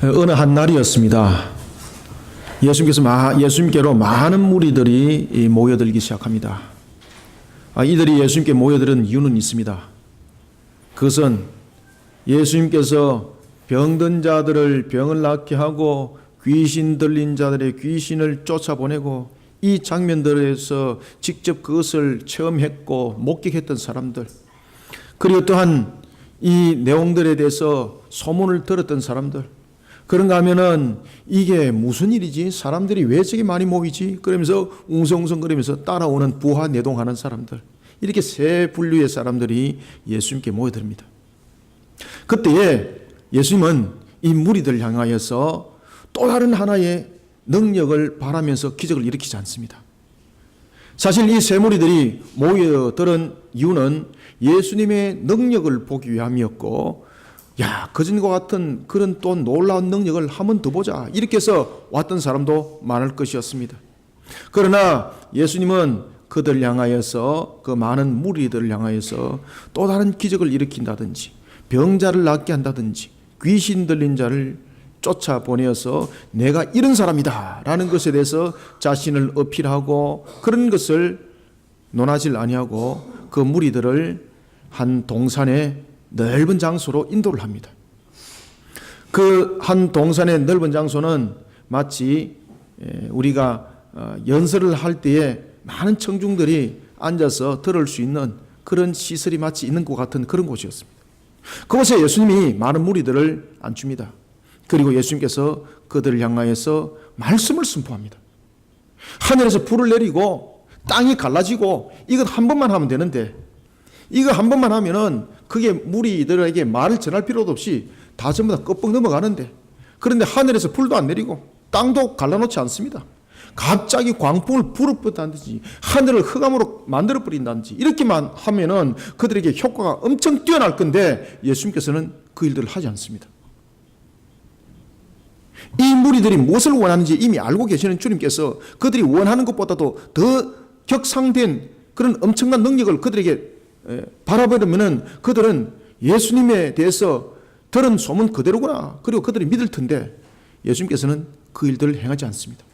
어느 한 날이었습니다. 예수님께로 많은 무리들이 모여들기 시작합니다. 이들이 예수님께 모여드는 이유는 있습니다. 그것은 예수님께서 병든 자들을 병을 낫게 하고 귀신 들린 자들의 귀신을 쫓아보내고 이 장면들에서 직접 그것을 체험했고 목격했던 사람들, 그리고 또한 이 내용들에 대해서 소문을 들었던 사람들, 그런가 하면은 이게 무슨 일이지? 사람들이 왜 저기 많이 모이지? 그러면서 웅성웅성거리면서 따라오는 부하 내동하는 사람들, 이렇게 세 분류의 사람들이 예수님께 모여듭니다. 그때에 예수님은 이 무리들을 향하여서 또 다른 하나의 능력을 바라면서 기적을 일으키지 않습니다. 사실 이 세 무리들이 모여들은 이유는 예수님의 능력을 보기 위함이었고, 그전과 같은 그런 또 놀라운 능력을 한번 더 보자, 이렇게 해서 왔던 사람도 많을 것이었습니다. 그러나 예수님은 그들을 향하여서, 그 많은 무리들을 향하여서 또 다른 기적을 일으킨다든지, 병자를 낫게 한다든지, 귀신 들린 자를 쫓아보내어서 내가 이런 사람이다 라는 것에 대해서 자신을 어필하고, 그런 것을 논하질 아니하고 그 무리들을 한 동산의 넓은 장소로 인도를 합니다. 그 한 동산의 넓은 장소는 마치 우리가 연설을 할 때에 많은 청중들이 앉아서 들을 수 있는 그런 시설이 마치 있는 것 같은 그런 곳이었습니다. 그곳에 예수님이 많은 무리들을 앉춥니다. 그리고 예수님께서 그들을 향하여서 말씀을 선포합니다. 하늘에서 불을 내리고 땅이 갈라지고, 이것 한 번만 하면 되는데, 이거 한 번만 하면은 그게 무리들에게 말을 전할 필요도 없이 다 전부 다 껍벅 넘어가는데, 그런데 하늘에서 불도 안 내리고 땅도 갈라놓지 않습니다. 갑자기 광풍을 불어버린다든지 하늘을 흑암으로 만들어버린다든지 이렇게만 하면은 그들에게 효과가 엄청 뛰어날 건데, 예수님께서는 그 일들을 하지 않습니다. 이 무리들이 무엇을 원하는지 이미 알고 계시는 주님께서 그들이 원하는 것보다도 더 격상된 그런 엄청난 능력을 그들에게 바라보면은 그들은 예수님에 대해서 들은 소문 그대로구나, 그리고 그들이 믿을 텐데, 예수님께서는 그 일들을 행하지 않습니다.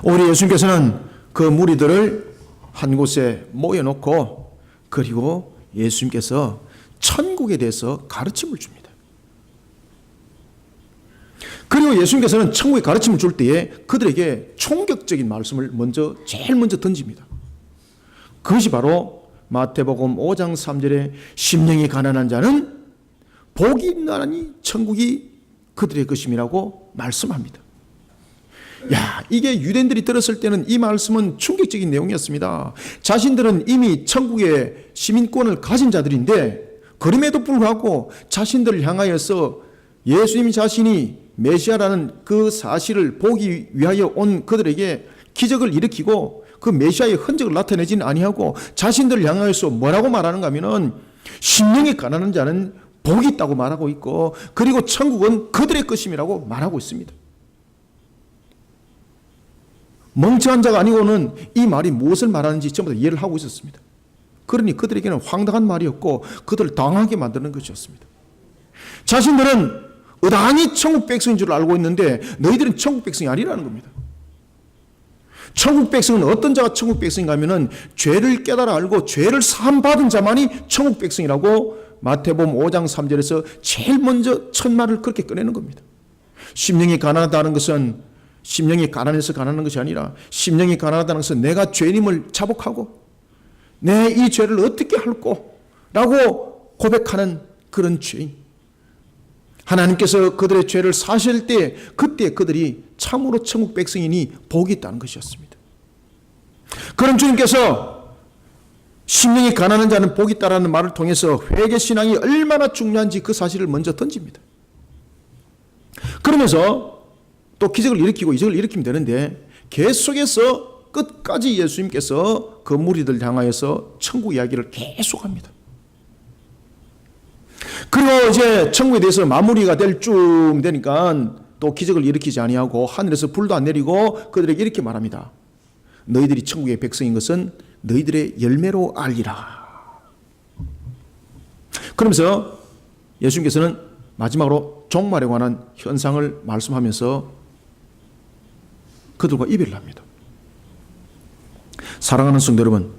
오히려 예수님께서는 그 무리들을 한 곳에 모여놓고, 그리고 예수님께서 천국에 대해서 가르침을 줍니다. 그리고 예수님께서는 천국의 가르침을 줄 때에 그들에게 충격적인 말씀을 제일 먼저 던집니다. 그것이 바로 마태복음 5장 3절에 심령이 가난한 자는 복이 있나니 천국이 그들의 것임이라고 말씀합니다. 이게 유대인들이 들었을 때는 이 말씀은 충격적인 내용이었습니다. 자신들은 이미 천국의 시민권을 가진 자들인데, 그럼에도 불구하고 자신들을 향하여서 예수님 자신이 메시아라는 그 사실을 보기 위하여 온 그들에게 기적을 일으키고 그 메시아의 흔적을 나타내지는 아니하고, 자신들을 향하여서 뭐라고 말하는가 하면은 심령이 가난한 자는 복이 있다고 말하고 있고, 그리고 천국은 그들의 것임이라고 말하고 있습니다. 멍청한 자가 아니고는 이 말이 무엇을 말하는지 전부 다 이해를 하고 있었습니다. 그러니 그들에게는 황당한 말이었고 그들을 당하게 만드는 것이었습니다. 자신들은 의단히 천국 백성인 줄 알고 있는데 너희들은 천국 백성이 아니라는 겁니다. 천국 백성은 어떤 자가 천국 백성인가 하면은 죄를 깨달아 알고 죄를 사함받은 자만이 천국 백성이라고 마태복음 5장 3절에서 제일 먼저 첫 말을 그렇게 꺼내는 겁니다. 심령이 가난하다는 것은 심령이 가난해서 가난한 것이 아니라, 심령이 가난하다는 것은 내가 죄님을 자복하고 내 이 죄를 어떻게 할꼬 라고 고백하는 그런 죄인, 하나님께서 그들의 죄를 사실 때 그때 그들이 참으로 천국 백성이니 복이 있다는 것이었습니다. 그런 주님께서 심령이 가난한 자는 복이 있다라는 말을 통해서 회개신앙이 얼마나 중요한지 그 사실을 먼저 던집니다. 그러면서 또 기적을 일으키고 이적을 일으키면 되는데, 계속해서 끝까지 예수님께서 그 무리들 향하여서 천국 이야기를 계속합니다. 그리고 이제 천국에 대해서 마무리가 될 쯤 되니까 또 기적을 일으키지 아니하고 하늘에서 불도 안 내리고 그들에게 이렇게 말합니다. 너희들이 천국의 백성인 것은 너희들의 열매로 알리라. 그러면서 예수님께서는 마지막으로 종말에 관한 현상을 말씀하면서 그들과 이별을 합니다. 사랑하는 성도 여러분,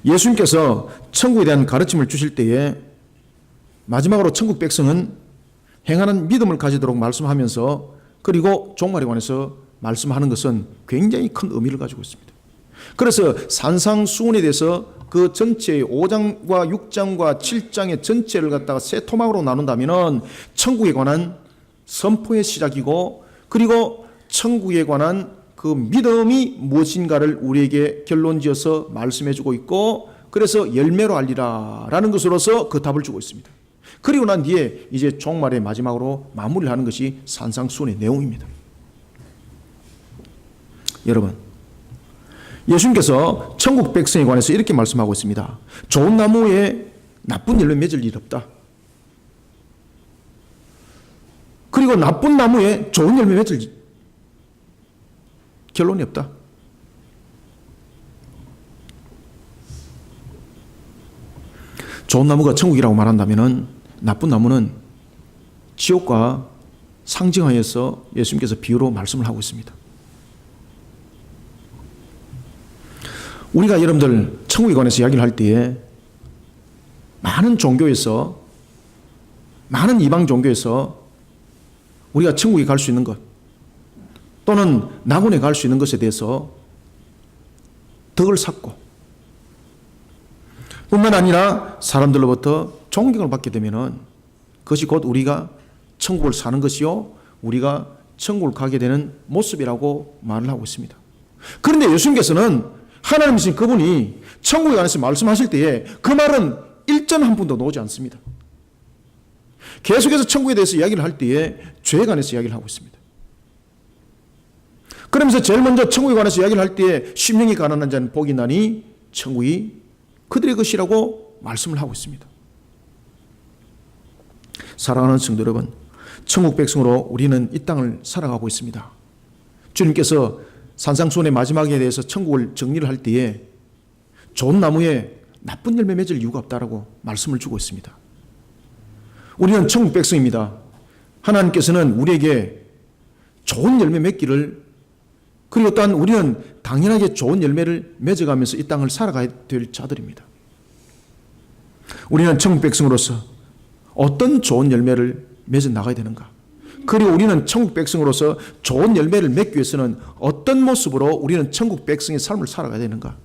예수님께서 천국에 대한 가르침을 주실 때에 마지막으로 천국 백성은 행하는 믿음을 가지도록 말씀하면서 그리고 종말에 관해서 말씀하는 것은 굉장히 큰 의미를 가지고 있습니다. 그래서 산상수훈에 대해서 그 전체의 5장과 6장과 7장의 전체를 갖다가 세 토막으로 나눈다면 천국에 관한 선포의 시작이고 그리고 천국에 관한 그 믿음이 무엇인가를 우리에게 결론지어서 말씀해주고 있고 그래서 열매로 알리라 라는 것으로서 그 답을 주고 있습니다. 그리고 난 뒤에 이제 종말의 마지막으로 마무리를 하는 것이 산상수훈의 내용입니다. 여러분, 예수님께서 천국 백성에 관해서 이렇게 말씀하고 있습니다. 좋은 나무에 나쁜 열매 맺을 일 없다. 그리고 나쁜 나무에 좋은 열매 맺을 결론이 없다. 좋은 나무가 천국이라고 말한다면 나쁜 나무는 지옥과 상징하여서 예수님께서 비유로 말씀을 하고 있습니다. 우리가 여러분들 천국에 관해서 이야기를 할 때에 많은 종교에서 많은 이방 종교에서 우리가 천국에 갈 수 있는 것 또는 낙원에 갈 수 있는 것에 대해서 덕을 쌓고 뿐만 아니라 사람들로부터 존경을 받게 되면은 그것이 곧 우리가 천국을 사는 것이요 우리가 천국을 가게 되는 모습이라고 말을 하고 있습니다. 그런데 예수님께서는 하나님이신 그분이 천국에 관해서 말씀하실 때에 그 말은 일전 한 분도 놓지 않습니다. 계속해서 천국에 대해서 이야기를 할 때에 죄에 관해서 이야기를 하고 있습니다. 그러면서 제일 먼저 천국에 관해서 이야기를 할 때에 심령이 가난한 자는 복이 나니 천국이 그들의 것이라고 말씀을 하고 있습니다. 사랑하는 성도 여러분, 천국 백성으로 우리는 이 땅을 살아가고 있습니다. 주님께서 산상수훈의 마지막에 대해서 천국을 정리를 할 때에 좋은 나무에 나쁜 열매 맺을 이유가 없다라고 말씀을 주고 있습니다. 우리는 천국 백성입니다. 하나님께서는 우리에게 좋은 열매 맺기를 그리고 또한 우리는 당연하게 좋은 열매를 맺어가면서 이 땅을 살아가야 될 자들입니다. 우리는 천국 백성으로서 어떤 좋은 열매를 맺어 나가야 되는가? 그리고 우리는 천국 백성으로서 좋은 열매를 맺기 위해서는 어떤 모습으로 우리는 천국 백성의 삶을 살아가야 되는가?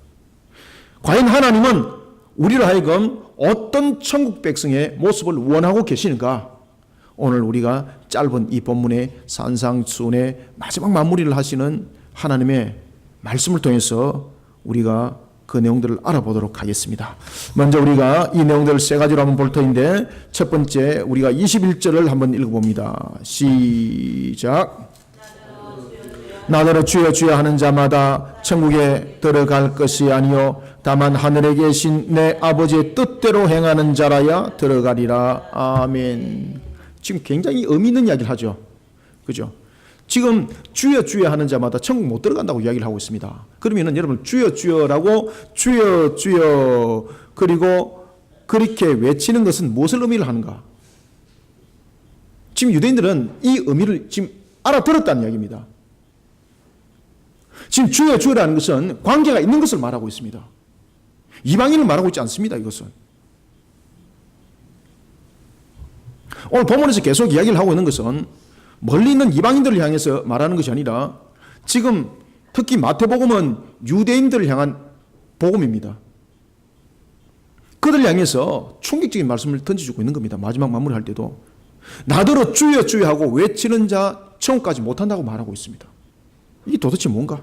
과연 하나님은 우리로 하여금 어떤 천국 백성의 모습을 원하고 계시는가? 오늘 우리가 짧은 이 본문의 산상수훈의 마지막 마무리를 하시는 하나님의 말씀을 통해서 우리가 그 내용들을 알아보도록 하겠습니다. 먼저 우리가 이 내용들을 세 가지로 한번 볼 터인데 첫 번째 우리가 21절을 한번 읽어봅니다. 시작. 나더러 주여 주여 하는 자마다 천국에 들어갈 것이 아니요 다만 하늘에 계신 내 아버지의 뜻대로 행하는 자라야 들어가리라. 아멘. 지금 굉장히 의미 있는 이야기를 하죠. 그죠? 지금 주여 주여 하는 자마다 천국 못 들어간다고 이야기를 하고 있습니다. 그러면은 여러분 주여 주여라고 주여 주여 그리고 그렇게 외치는 것은 무엇을 의미를 하는가? 지금 유대인들은 이 의미를 지금 알아들었다는 이야기입니다. 지금 주여 주여라는 것은 관계가 있는 것을 말하고 있습니다. 이방인을 말하고 있지 않습니다. 이것은 오늘 본문에서 계속 이야기를 하고 있는 것은 멀리 있는 이방인들을 향해서 말하는 것이 아니라 지금 특히 마태복음은 유대인들을 향한 복음입니다. 그들을 향해서 충격적인 말씀을 던져주고 있는 겁니다. 마지막 마무리할 때도 나더러 주여 주여 하고 외치는 자 천국까지 못한다고 말하고 있습니다. 이게 도대체 뭔가?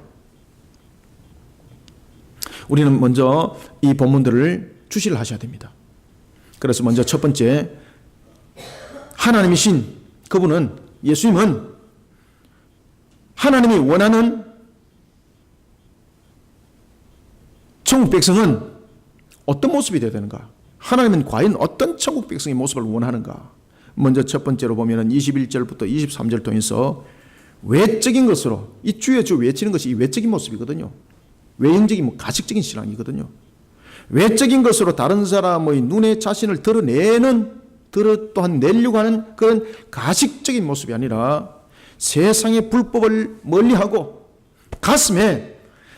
우리는 먼저 이 본문들을 주시를 하셔야 됩니다. 그래서 먼저 첫 번째 하나님이신 그분은 예수님은 하나님이 원하는 천국 백성은 어떤 모습이 되어야 되는가? 하나님은 과연 어떤 천국 백성의 모습을 원하는가? 먼저 첫 번째로 보면 21절부터 23절 통해서 외적인 것으로 이 주여 주여 외치는 것이 이 외적인 모습이거든요. 외형적인 가식적인 신앙이거든요. 외적인 것으로 다른 사람의 눈에 자신을 드러내는 또한 내려고 하는 그런 가식적인 모습이 아니라 세상의 불법을 멀리하고 가슴에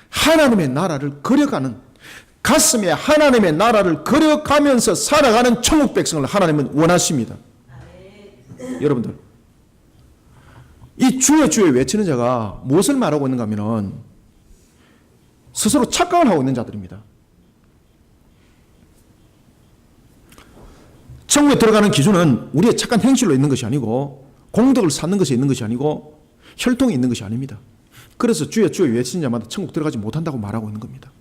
하나님의 나라를 그려가는, 가슴에 하나님의 나라를 그려가면서 살아가는 천국 백성을 하나님은 원하십니다. 여러분들, 이 주여 주여 외치는 자가 무엇을 말하고 있는가 하면 스스로 착각을 하고 있는 자들입니다. 천국에 들어가는 기준은 우리의 착한 행실로 있는 것이 아니고 공덕을 쌓는 것에 있는 것이 아니고 혈통이 있는 것이 아닙니다. 그래서 주여 주여 외치는 자마다 천국 들어가지 못한다고 말하고 있는 겁니다.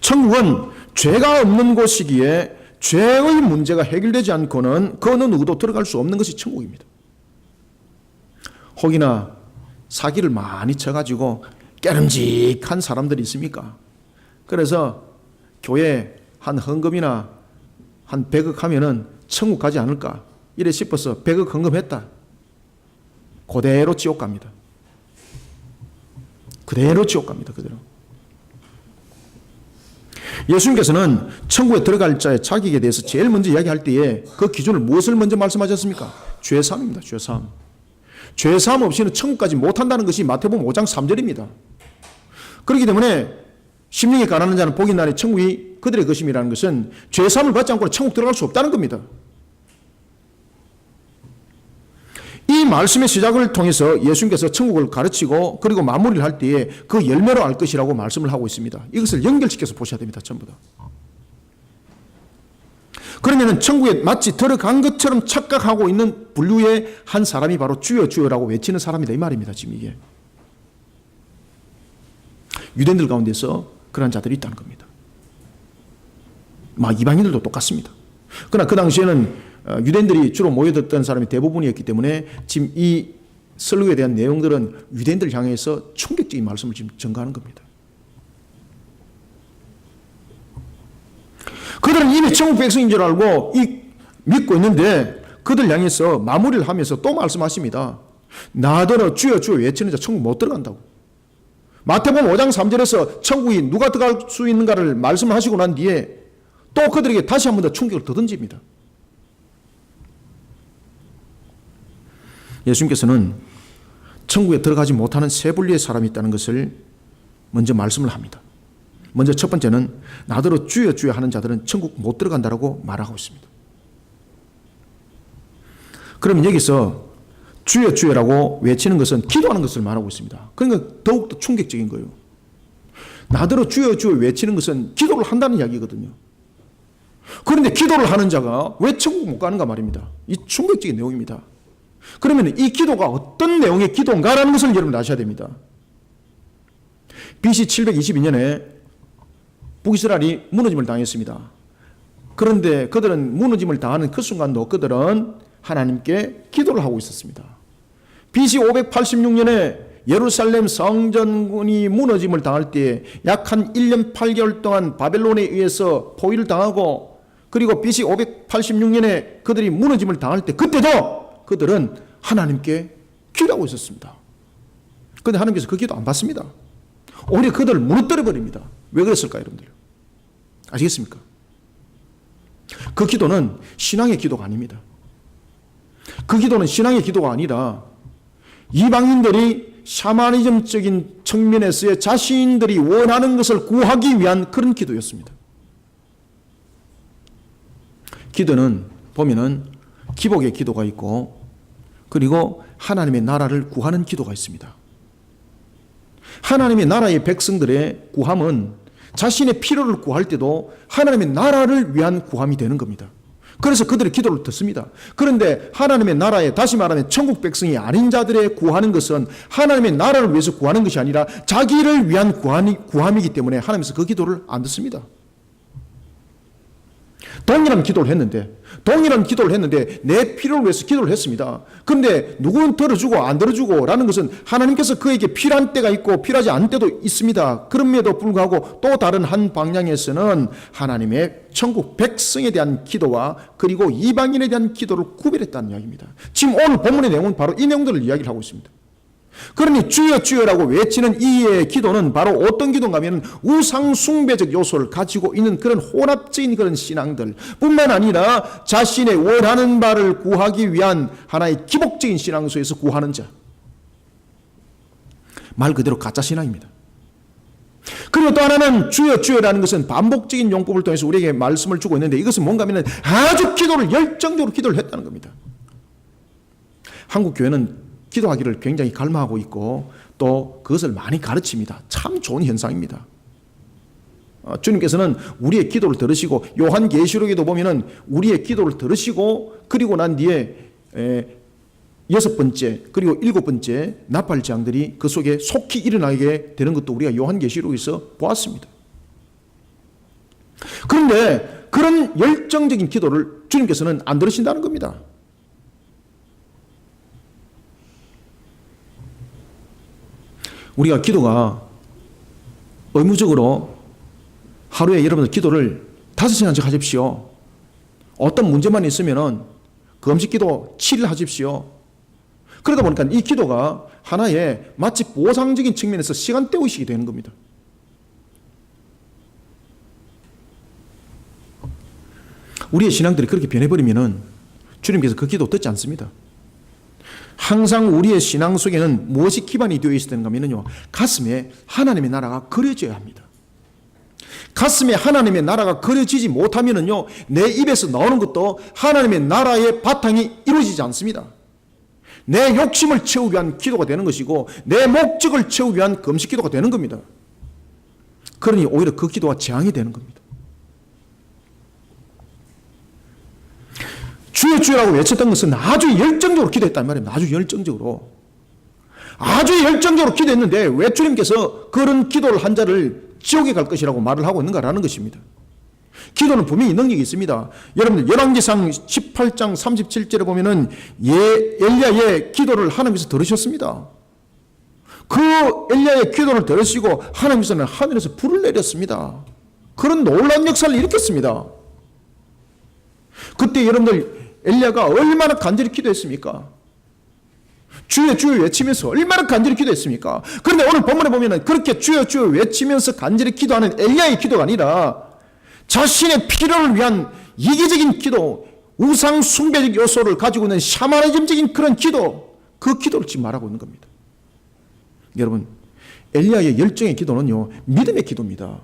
천국은 죄가 없는 곳이기에 죄의 문제가 해결되지 않고는 그 어느 누구도 들어갈 수 없는 것이 천국입니다. 혹이나 사기를 많이 쳐가지고 깨름직한 사람들이 있습니까? 그래서 교회 한 헌금이나 한 100억 하면은 천국 가지 않을까 이래 싶어서 100억 헌금했다. 그대로 지옥 갑니다. 그대로 지옥 갑니다. 그대로. 예수님께서는 천국에 들어갈 자의 자격에 대해서 제일 먼저 이야기할 때에 그 기준을 무엇을 먼저 말씀하셨습니까? 죄사함입니다. 죄사함. 죄사함 없이는 천국까지 못한다는 것이 마태복음 5장 3절입니다. 그렇기 때문에 심령이 가난한 자는 복이 나니 천국이 그들의 것임이라는 것은 죄사함을 받지 않고는 천국 들어갈 수 없다는 겁니다. 이 말씀의 시작을 통해서 예수님께서 천국을 가르치고 그리고 마무리를 할 때에 그 열매로 알 것이라고 말씀을 하고 있습니다. 이것을 연결시켜서 보셔야 됩니다. 전부 다. 그러면 천국에 마치 들어간 것처럼 착각하고 있는 분류의 한 사람이 바로 주여 주여라고 외치는 사람이다 이 말입니다. 지금 이게 유대인들 가운데서 그런 자들이 있다는 겁니다. 이방인들도 똑같습니다. 그러나 그 당시에는 유대인들이 주로 모여들었던 사람이 대부분이었기 때문에 지금 이 설교에 대한 내용들은 유대인들을 향해서 충격적인 말씀을 지금 전가하는 겁니다. 그들은 이미 천국 백성인 줄 알고 믿고 있는데 그들 향해서 마무리를 하면서 또 말씀하십니다. 나더러 주여 주여 외치는 자 천국 못 들어간다고. 마태복음 5장 3절에서 천국이 누가 들어갈 수 있는가를 말씀하시고 난 뒤에 또 그들에게 다시 한 번 더 충격을 더 던집니다. 예수님께서는 천국에 들어가지 못하는 세 분류의 사람이 있다는 것을 먼저 말씀을 합니다. 먼저 첫 번째는 나더러 주여 주여 하는 자들은 천국 못 들어간다라고 말하고 있습니다. 그러면 여기서 주여 주여라고 외치는 것은 기도하는 것을 말하고 있습니다. 그러니까 더욱더 충격적인 거예요. 나더러 주여 주여 외치는 것은 기도를 한다는 이야기거든요. 그런데 기도를 하는 자가 왜 천국 못 가는가 말입니다. 이 충격적인 내용입니다. 그러면 이 기도가 어떤 내용의 기도인가라는 것을 여러분 아셔야 됩니다. BC 722년에 북이스라엘이 무너짐을 당했습니다. 그런데 그들은 무너짐을 당하는 그 순간도 그들은 하나님께 기도를 하고 있었습니다. BC 586년에 예루살렘 성전군이 무너짐을 당할 때 약 한 1년 8개월 동안 바벨론에 의해서 포위를 당하고 그리고 BC 586년에 그들이 무너짐을 당할 때 그때도 그들은 하나님께 기도하고 있었습니다. 그런데 하나님께서 그 기도 안 받습니다. 오히려 그들을 무너뜨려 버립니다. 왜 그랬을까요, 여러분들? 아시겠습니까? 그 기도는 신앙의 기도가 아닙니다. 그 기도는 신앙의 기도가 아니라 이방인들이 샤머니즘적인 측면에서의 자신들이 원하는 것을 구하기 위한 그런 기도였습니다. 기도는 보면은 기복의 기도가 있고 그리고 하나님의 나라를 구하는 기도가 있습니다. 하나님의 나라의 백성들의 구함은 자신의 필요를 구할 때도 하나님의 나라를 위한 구함이 되는 겁니다. 그래서 그들의 기도를 듣습니다. 그런데 하나님의 나라에 다시 말하면 천국 백성이 아닌 자들의 구하는 것은 하나님의 나라를 위해서 구하는 것이 아니라 자기를 위한 구함이기 때문에 하나님께서 그 기도를 안 듣습니다. 동일한 기도를 했는데 내 필요를 위해서 기도를 했습니다. 그런데 누구는 들어주고 안 들어주고 라는 것은 하나님께서 그에게 필요한 때가 있고 필요하지 않은 때도 있습니다. 그럼에도 불구하고 또 다른 한 방향에서는 하나님의 천국 백성에 대한 기도와 그리고 이방인에 대한 기도를 구별했다는 이야기입니다. 지금 오늘 본문의 내용은 바로 이 내용들을 이야기를 하고 있습니다. 그러니 주여 주여라고 외치는 이의 기도는 바로 어떤 기도인가 하면 우상 숭배적 요소를 가지고 있는 그런 혼합적인 그런 신앙들 뿐만 아니라 자신의 원하는 바를 구하기 위한 하나의 기복적인 신앙소에서 구하는 자, 말 그대로 가짜 신앙입니다. 그리고 또 하나는 주여 주여라는 것은 반복적인 용법을 통해서 우리에게 말씀을 주고 있는데, 이것은 뭔가 하면 아주 기도를 열정적으로 기도를 했다는 겁니다. 한국 교회는 기도하기를 굉장히 갈망하고 있고 또 그것을 많이 가르칩니다. 참 좋은 현상입니다. 주님께서는 우리의 기도를 들으시고, 요한계시록에도 보면은 우리의 기도를 들으시고 그리고 난 뒤에 6번째 그리고 7번째 나팔장들이 그 속에 속히 일어나게 되는 것도 우리가 요한계시록에서 보았습니다. 그런데 그런 열정적인 기도를 주님께서는 안 들으신다는 겁니다. 우리가 기도가 의무적으로 하루에 여러분들 기도를 5시간씩 하십시오. 어떤 문제만 있으면은 금식 기도 7일 하십시오. 그러다 보니까 이 기도가 하나의 마치 보상적인 측면에서 시간 때우시게 되는 겁니다. 우리의 신앙들이 그렇게 변해버리면은 주님께서 그 기도 듣지 않습니다. 항상 우리의 신앙 속에는 무엇이 기반이 되어 있어야 되는가 하면요, 가슴에 하나님의 나라가 그려져야 합니다. 가슴에 하나님의 나라가 그려지지 못하면은요, 내 입에서 나오는 것도 하나님의 나라의 바탕이 이루어지지 않습니다. 내 욕심을 채우기 위한 기도가 되는 것이고 내 목적을 채우기 위한 금식 기도가 되는 겁니다. 그러니 오히려 그 기도가 재앙이 되는 겁니다. 주여 주여라고 외쳤던 것은 아주 열정적으로 기도했단 말입니다. 아주 열정적으로 기도했는데 왜 주님께서 그런 기도를 한 자를 지옥에 갈 것이라고 말을 하고 있는가라는 것입니다. 기도는 분명히 능력이 있습니다. 여러분들 열왕기상 18장 37절에 보면은 엘리야의 기도를 하나님께서 들으셨습니다. 그 엘리야의 기도를 들으시고 하나님께서는 하늘에서 불을 내렸습니다. 그런 놀라운 역사를 일으켰습니다. 그때 여러분들 엘리야가 얼마나 간절히 기도했습니까? 주여 주여 외치면서 얼마나 간절히 기도했습니까? 그런데 오늘 본문에 보면은 그렇게 주여 주여 외치면서 간절히 기도하는 엘리야의 기도가 아니라 자신의 필요를 위한 이기적인 기도, 우상 숭배적 요소를 가지고 있는 샤머니즘적인 그런 기도, 그 기도를 지금 말하고 있는 겁니다. 여러분, 엘리야의 열정의 기도는요, 믿음의 기도입니다.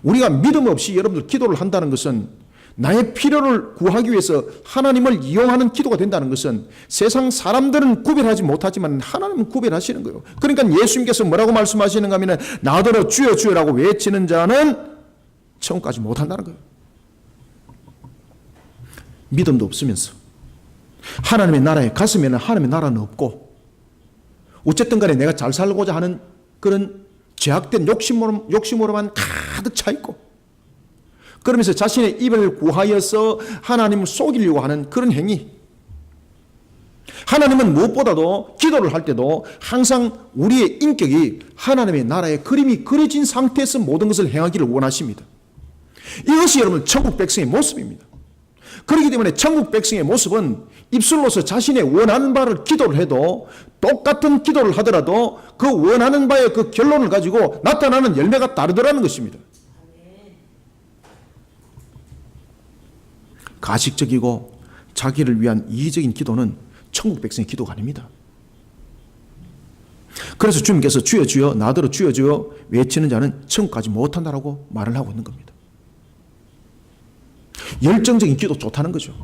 우리가 믿음 없이 여러분들 기도를 한다는 것은, 나의 필요를 구하기 위해서 하나님을 이용하는 기도가 된다는 것은, 세상 사람들은 구별하지 못하지만 하나님은 구별하시는 거예요. 그러니까 예수님께서 뭐라고 말씀하시는가 하면, 나더러 주여 주여라고 외치는 자는 천국까지 못한다는 거예요. 믿음도 없으면서 하나님의 나라에 가슴에는 하나님의 나라는 없고, 어쨌든 간에 내가 잘 살고자 하는 그런 죄악된 욕심으로만 가득 차 있고, 그러면서 자신의 입을 구하여서 하나님을 속이려고 하는 그런 행위. 하나님은 무엇보다도 기도를 할 때도 항상 우리의 인격이 하나님의 나라의 그림이 그려진 상태에서 모든 것을 행하기를 원하십니다. 이것이 여러분 천국 백성의 모습입니다. 그렇기 때문에 천국 백성의 모습은 입술로서 자신의 원하는 바를 기도를 해도, 똑같은 기도를 하더라도 그 원하는 바의 그 결론을 가지고 나타나는 열매가 다르더라는 것입니다. 가식적이고 자기를 위한 이기적인 기도는 천국 백성의 기도가 아닙니다. 그래서 주님께서 주여 주여 나더러 주여 주여 외치는 자는 천국까지 못한다라고 말을 하고 있는 겁니다. 열정적인 기도 좋다는 거죠.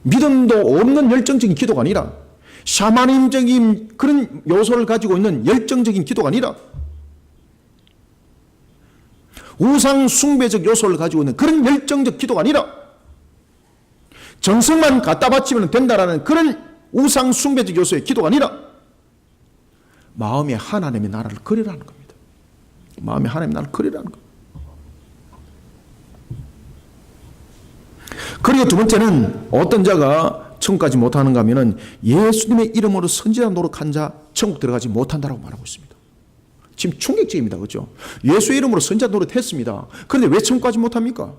믿음도 없는 열정적인 기도가 아니라, 샤머니즘적인 그런 요소를 가지고 있는 열정적인 기도가 아니라, 우상 숭배적 요소를 가지고 있는 그런 열정적 기도가 아니라, 정성만 갖다 바치면 된다라는 그런 우상 숭배적 요소의 기도가 아니라, 마음에 하나님의 나라를 그리라는 겁니다. 마음에 하나님의 나라를 그리라는 겁니다. 그리고 두 번째는 어떤 자가 천국까지 못하는가 하면은 예수님의 이름으로 선지자 노릇한 자 천국 들어가지 못한다라고 말하고 있습니다. 지금 충격적입니다. 그렇죠? 예수의 이름으로 선지자 노릇했습니다. 그런데 왜 천국까지 못합니까?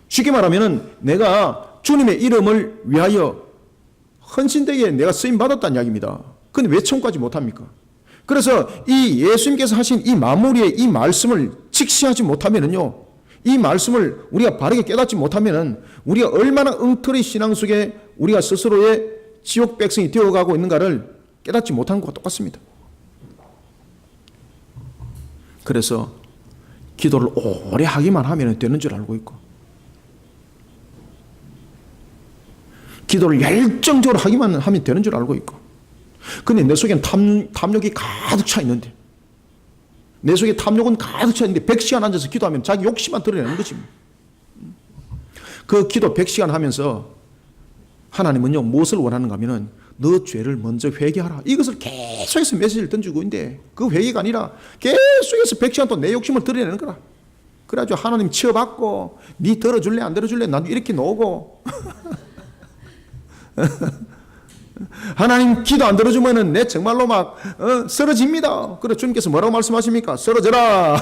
쉽게 말하면은 내가 주님의 이름을 위하여 헌신되게 내가 쓰임 받았다는 이야기입니다. 근데 왜 천국까지 못합니까? 그래서 이 예수님께서 하신 이 마무리의 이 말씀을 직시하지 못하면은요, 이 말씀을 우리가 바르게 깨닫지 못하면은 우리가 얼마나 엉터리 신앙 속에 우리가 스스로의 지옥 백성이 되어가고 있는가를 깨닫지 못하는 것과 똑같습니다. 그래서 기도를 오래 하기만 하면 되는 줄 알고 있고, 기도를 열정적으로 하기만 하면 되는 줄 알고 있고, 근데 내 속에는 탐욕이 가득 차 있는데, 내 속에 탐욕은 가득 차 있는데 100시간 앉아서 기도하면 자기 욕심만 드러내는 거지. 그 기도 100시간 하면서 하나님은요, 무엇을 원하는가 하면은 너 죄를 먼저 회개하라. 이것을 계속해서 메시지를 던지고 있는데, 그 회개가 아니라 계속해서 100시간 동안 내 욕심을 드러내는 거라. 그래가지고 하나님 치어받고, 니 들어줄래 안 들어줄래 나도 이렇게 놓고 하나님 기도 안 들어주면은 내 정말로 막 쓰러집니다. 그래 주님께서 뭐라고 말씀하십니까? 쓰러져라.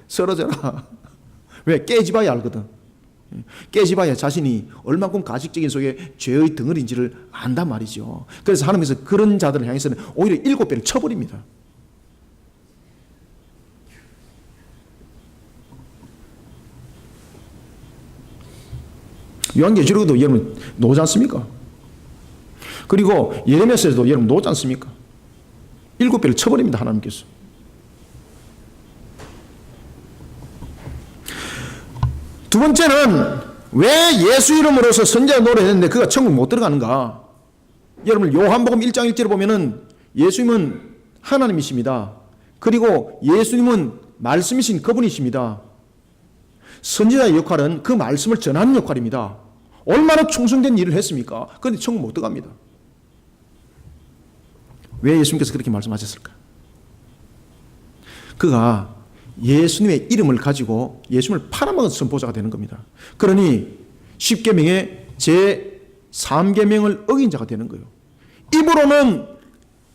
쓰러져라. 왜? 깨지봐야 알거든. 깨지봐야 자신이 얼마큼 가식적인 속에 죄의 덩어리인지를 안단 말이죠. 그래서 하나님께서 그런 자들을 향해서는 오히려 7배를 쳐버립니다. 요한계시록에도 여러분 놓지 않습니까? 그리고 예레미야서에도 여러분 놓지 않습니까? 7배를 쳐버립니다, 하나님께서. 두 번째는 왜 예수 이름으로서 선지자 노래했는데 그가 천국 못 들어가는가? 여러분 요한복음 1장 1절에 보면은 예수님은 하나님이십니다. 그리고 예수님은 말씀이신 그분이십니다. 선지자의 역할은 그 말씀을 전하는 역할입니다. 얼마나 충성된 일을 했습니까? 그런데 천국 못 들어갑니다. 왜 예수님께서 그렇게 말씀하셨을까? 그가 예수님의 이름을 가지고 예수님을 팔아먹은 선포자가 되는 겁니다. 그러니 10계명의 제3계명을 어긴 자가 되는 거예요. 입으로는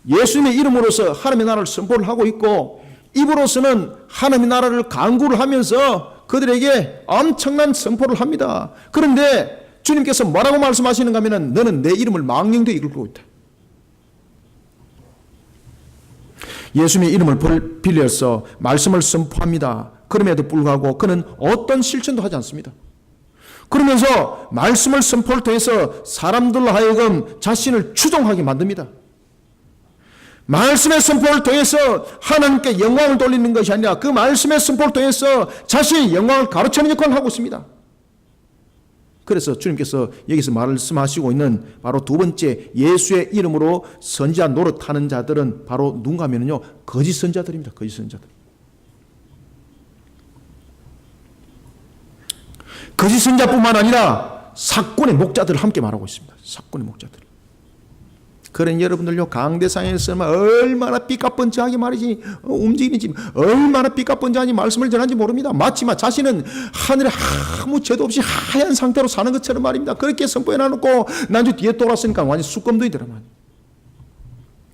예수님의 이름으로서 하나님의 나라를 선포를 하고 있고, 입으로서는 하나님의 나라를 간구를 하면서 그들에게 엄청난 선포를 합니다. 그런데 주님께서 뭐라고 말씀하시는가 하면 너는 내 이름을 망령되이 이끌고 있다. 예수님의 이름을 빌려서 말씀을 선포합니다. 그럼에도 불구하고 그는 어떤 실천도 하지 않습니다. 그러면서 말씀을 선포를 통해서 사람들로 하여금 자신을 추종하게 만듭니다. 말씀의 선포를 통해서 하나님께 영광을 돌리는 것이 아니라 그 말씀의 선포를 통해서 자신의 영광을 가로채는 역할을 하고 있습니다. 그래서 주님께서 여기서 말씀하시고 있는 바로 두 번째 예수의 이름으로 선지자 노릇하는 자들은 바로 누군가 하면요, 거짓 선지자들입니다. 거짓 선지자들. 거짓 선지자뿐만 아니라 사건의 목자들을 함께 말하고 있습니다. 사건의 목자들. 그런 여러분들요, 강대상에서 얼마나 삐까뻔쩍하게 말이지 움직이는지, 얼마나 삐까뻔쩍하게 말씀을 전하는지 모릅니다. 마치만 자신은 하늘에 아무 죄도 없이 하얀 상태로 사는 것처럼 말입니다. 그렇게 선포해 놔놓고 난주 뒤에 돌았으니까 완전 수검도이더라만.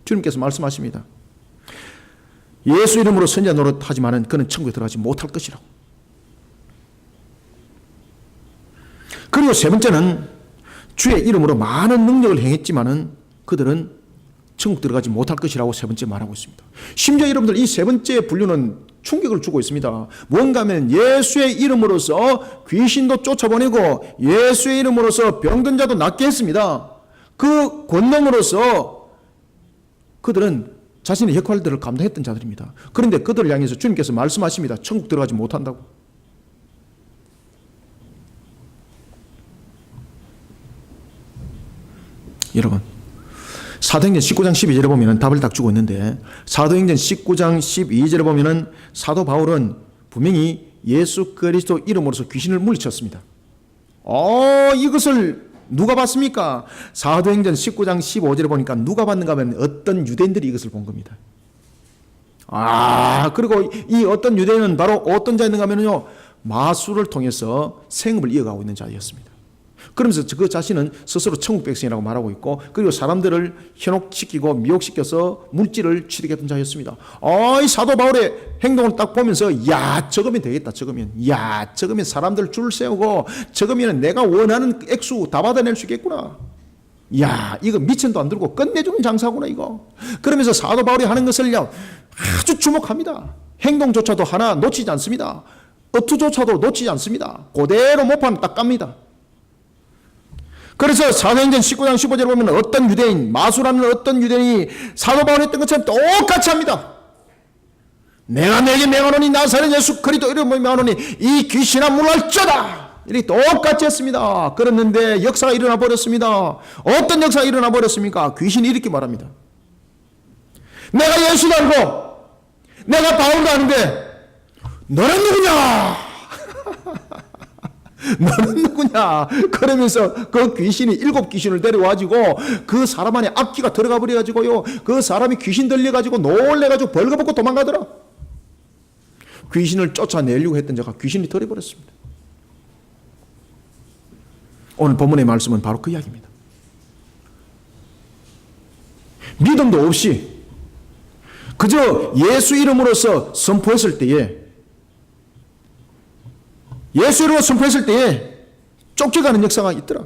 주님께서 말씀하십니다. 예수 이름으로 선지자 노릇하지만은 그는 천국에 들어가지 못할 것이라고. 그리고 세 번째는 주의 이름으로 많은 능력을 행했지만은 그들은 천국 들어가지 못할 것이라고 세 번째 말하고 있습니다. 심지어 여러분들 이 세 번째 분류는 충격을 주고 있습니다. 뭔가 하면 예수의 이름으로서 귀신도 쫓아보내고 예수의 이름으로서 병든 자도 낫게 했습니다. 그 권능으로서 그들은 자신의 역할들을 감당했던 자들입니다. 그런데 그들을 향해서 주님께서 말씀하십니다. 천국 들어가지 못한다고. 여러분, 사도행전 19장 12절에 보면 답을 딱 주고 있는데, 사도행전 19장 12절에 보면 사도 바울은 분명히 예수 그리스도 이름으로서 귀신을 물리쳤습니다. 이것을 누가 봤습니까? 사도행전 19장 15절에 보니까 누가 봤는가 하면 어떤 유대인들이 이것을 본 겁니다. 그리고 이 어떤 유대인은 바로 어떤 자였는가 하면요, 마술을 통해서 생업을 이어가고 있는 자였습니다. 그러면서 그 자신은 스스로 천국 백성이라고 말하고 있고, 그리고 사람들을 현혹시키고 미혹시켜서 물질을 취득했던 자였습니다. 이 사도 바울의 행동을 딱 보면서 저거면 되겠다. 저거면 사람들 줄 세우고 저거면 내가 원하는 액수 다 받아낼 수 있겠구나. 야, 이거 미천도 안 들고 끝내주는 장사구나 이거. 그러면서 사도 바울이 하는 것을 아주 주목합니다. 행동조차도 하나 놓치지 않습니다. 어투조차도 놓치지 않습니다. 그대로 모판 딱 깝니다. 그래서 사도행전 19장 15절에 보면 어떤 유대인, 마수라는 어떤 유대인이 사도 바울이 했던 것처럼 똑같이 합니다. 내가 내게 명하노니 나사렛 예수 그리스도 이름으로 명하노니 이 귀신아 물러갈지어다. 이렇게 똑같이 했습니다. 그랬는데 역사가 일어나 버렸습니다. 어떤 역사가 일어나 버렸습니까? 귀신이 이렇게 말합니다. 내가 예수도 알고 내가 바울도 아는데 너는 누구냐? 너는 누구냐? 그러면서 그 귀신이 7 귀신을 데려와가지고 그 사람 안에 악기가 들어가 버려가지고요, 그 사람이 귀신 들려가지고 놀래가지고 벌거벗고 도망가더라. 귀신을 쫓아내려고 했던 자가 귀신이 들어버렸습니다. 오늘 본문의 말씀은 바로 그 이야기입니다. 믿음도 없이 그저 예수 이름으로서 선포했을 때에, 예수 이름으로 선포했을 때에 쫓겨가는 역사가 있더라.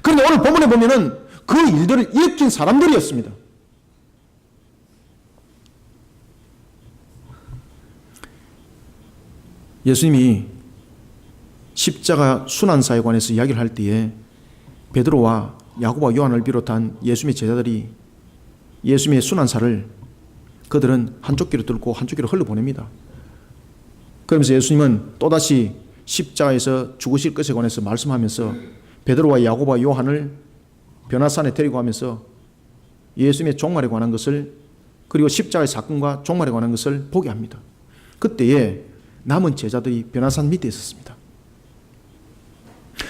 그런데 오늘 본문에 보면은 그 일들을 일으킨 사람들이었습니다. 예수님이 십자가 순환사역관에서 이야기를 할 때에 베드로와 야고보와 요한을 비롯한 예수님의 제자들이 예수님의 순환사를 그들은 한쪽 귀로 뚫고 한쪽 귀로 흘러보냅니다. 그러면서 예수님은 또다시 십자가에서 죽으실 것에 관해서 말씀하면서 베드로와 야고보와 요한을 변화산에 데리고 가면서 예수님의 종말에 관한 것을, 그리고 십자가의 사건과 종말에 관한 것을 보게 합니다. 그때에 남은 제자들이 변화산 밑에 있었습니다.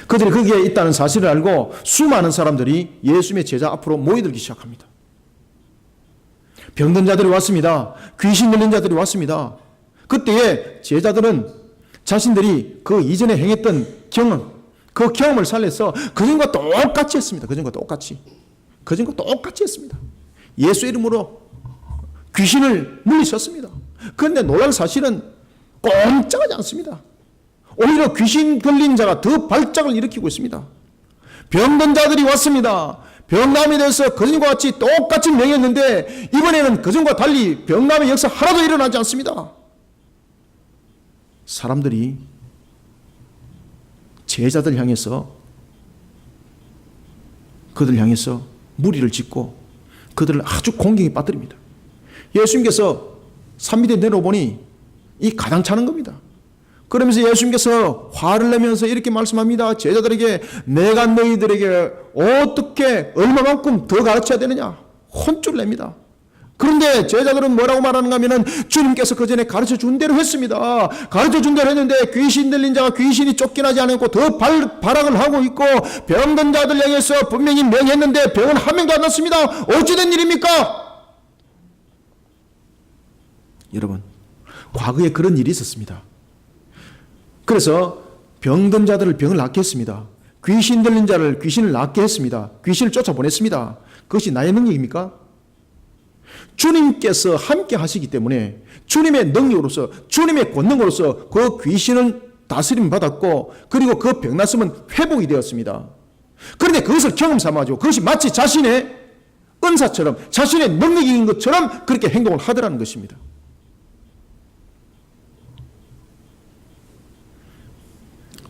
그들이 거기에 있다는 사실을 알고 수많은 사람들이 예수님의 제자 앞으로 모여들기 시작합니다. 병든 자들이 왔습니다. 귀신 들린 자들이 왔습니다. 그때에 제자들은 자신들이 그 이전에 행했던 경험, 그 경험을 살려서 그전과 똑같이 했습니다. 그전과 똑같이 했습니다. 예수 이름으로 귀신을 물리쳤습니다. 그런데 놀랄 사실은 꼼짝하지 않습니다. 오히려 귀신 들린 자가 더 발작을 일으키고 있습니다. 병든 자들이 왔습니다. 병남에 대해서 그전과 같이 똑같이 명했는데 이번에는 그전과 달리 병남의 역사 하나도 일어나지 않습니다. 사람들이 제자들 향해서, 그들 향해서 무리를 짓고 그들을 아주 공경에 빠뜨립니다. 예수님께서 산밑에 내려오보니 이 가당 차는 겁니다. 그러면서 예수님께서 화를 내면서 이렇게 말씀합니다. 제자들에게 내가 너희들에게 어떻게 얼마만큼 더 가르쳐야 되느냐, 혼쭐을 냅니다. 그런데 제자들은 뭐라고 말하는가 하면은 주님께서 그 전에 가르쳐 준 대로 했습니다. 가르쳐 준 대로 했는데 귀신 들린 자가 귀신이 쫓겨나지 않고 더 발악을 하고 있고, 병든 자들 향해서 분명히 명했는데 병은 한 명도 안 났습니다. 어찌된 일입니까? 여러분, 과거에 그런 일이 있었습니다. 그래서 병든 자들을 병을 낫게 했습니다. 귀신 들린 자를 귀신을 낫게 했습니다. 귀신을 쫓아보냈습니다. 그것이 나의 능력입니까? 주님께서 함께 하시기 때문에 주님의 능력으로서, 주님의 권능으로서 그 귀신을 다스림 받았고, 그리고 그 병났음은 회복이 되었습니다. 그런데 그것을 경험 삼아가지고 그것이 마치 자신의 은사처럼, 자신의 능력인 것처럼 그렇게 행동을 하더라는 것입니다.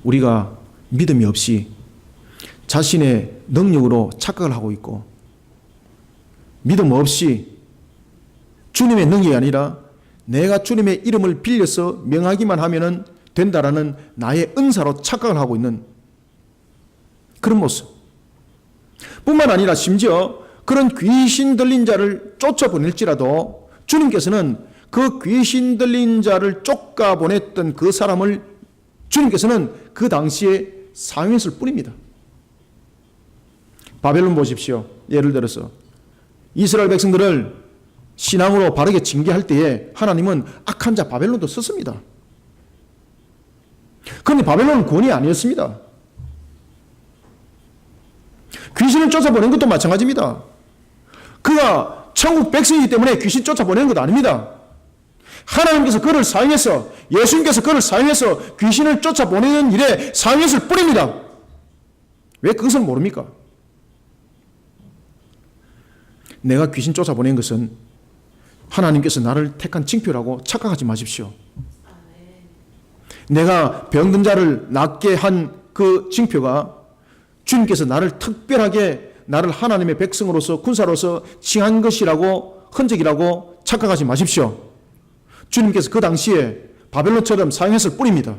우리가 믿음이 없이 자신의 능력으로 착각을 하고 있고, 믿음 없이 주님의 능력이 아니라 내가 주님의 이름을 빌려서 명하기만 하면 된다라는 나의 은사로 착각을 하고 있는 그런 모습 뿐만 아니라 심지어 그런 귀신 들린 자를 쫓아보낼지라도 주님께서는 그 귀신 들린 자를 쫓아보냈던 그 사람을 주님께서는 그 당시에 사형했을 뿐입니다. 바벨론 보십시오. 예를 들어서 이스라엘 백성들을 신앙으로 바르게 징계할 때에 하나님은 악한 자 바벨론도 썼습니다. 그런데 바벨론은 구원이 아니었습니다. 귀신을 쫓아보낸 것도 마찬가지입니다. 그가 천국 백성이기 때문에 귀신 쫓아보내는 것도 아닙니다. 하나님께서 그를 사용해서, 예수님께서 그를 사용해서 귀신을 쫓아보내는 일에 사용했을 뿐입니다. 왜 그것을 모릅니까? 내가 귀신 쫓아보낸 것은 하나님께서 나를 택한 징표라고 착각하지 마십시오. 내가 병든 자를 낫게 한 그 징표가 주님께서 나를 특별하게 나를 하나님의 백성으로서 군사로서 칭한 것이라고 흔적이라고 착각하지 마십시오. 주님께서 그 당시에 바벨론처럼 사용했을 뿐입니다.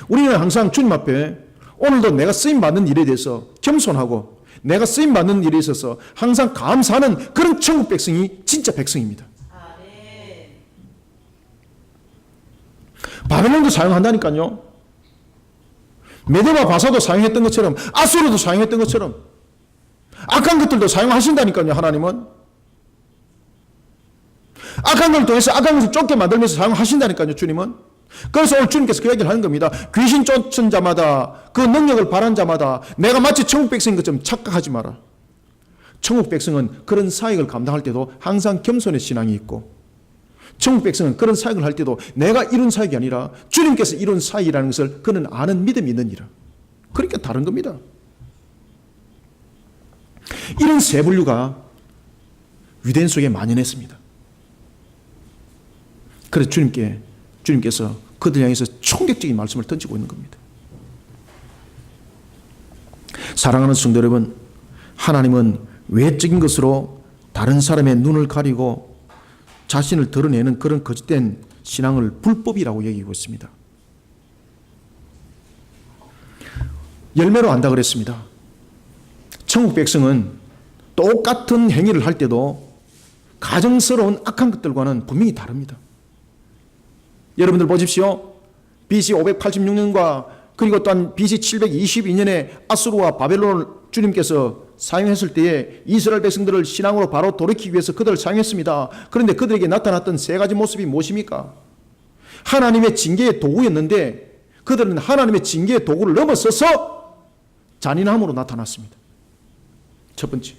우리는 항상 주님 앞에 오늘도 내가 쓰임받는 일에 대해서 겸손하고 내가 쓰임받는 일에 있어서 항상 감사하는 그런 천국 백성이 진짜 백성입니다. 바벨론도 사용한다니까요. 메대와 바사도 사용했던 것처럼 아수르도 사용했던 것처럼 악한 것들도 사용하신다니까요. 하나님은 악한 걸 통해서 악한 것을 쫓게 만들면서 사용하신다니까요. 주님은. 그래서 오늘 주님께서 그 얘기를 하는 겁니다. 귀신 쫓은 자마다 그 능력을 바란 자마다 내가 마치 천국 백성인 것처럼 착각하지 마라. 천국 백성은 그런 사역을 감당할 때도 항상 겸손의 신앙이 있고, 천국 백성은 그런 사역을 할 때도 내가 이룬 사역이 아니라 주님께서 이룬 사역이라는 것을 그는 아는 믿음이 있는 이라. 그러니까 다른 겁니다. 이런 세 분류가 유대인 속에 만연했습니다. 그래서 주님께서 그들 향해서 충격적인 말씀을 던지고 있는 겁니다. 사랑하는 성도 여러분, 하나님은 외적인 것으로 다른 사람의 눈을 가리고 자신을 드러내는 그런 거짓된 신앙을 불법이라고 여기고 있습니다. 열매로 안다 그랬습니다. 천국 백성은 똑같은 행위를 할 때도 가정스러운 악한 것들과는 분명히 다릅니다. 여러분들 보십시오. BC 586년과 그리고 또한 BC 722년에 아수르와 바벨론을 주님께서 사용했을 때에 이스라엘 백성들을 신앙으로 바로 돌이키기 위해서 그들을 사용했습니다. 그런데 그들에게 나타났던 세 가지 모습이 무엇입니까? 하나님의 징계의 도구였는데 그들은 하나님의 징계의 도구를 넘어서서 잔인함으로 나타났습니다. 첫 번째.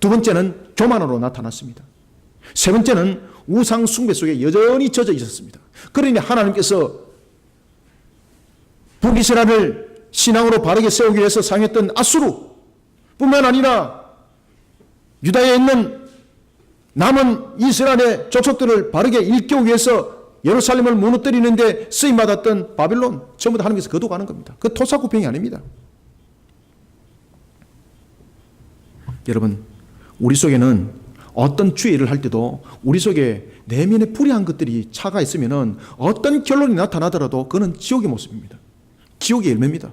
두 번째는 교만으로 나타났습니다. 세 번째는 우상 숭배 속에 여전히 젖어 있었습니다. 그러니 하나님께서 북이스라엘을 신앙으로 바르게 세우기 위해서 사용했던 아수르 뿐만 아니라 유다에 있는 남은 이스라엘의 족속들을 바르게 일깨우기 위해서 예루살렘을 무너뜨리는데 쓰임받았던 바벨론, 전부 다 하나님께서 거둬가는 겁니다. 그 토사구팽이 아닙니다. 여러분, 우리 속에는 어떤 주의를 할 때도 우리 속에 내면에 불의한 것들이 차가 있으면 어떤 결론이 나타나더라도 그는 지옥의 모습입니다. 지옥의 열매입니다.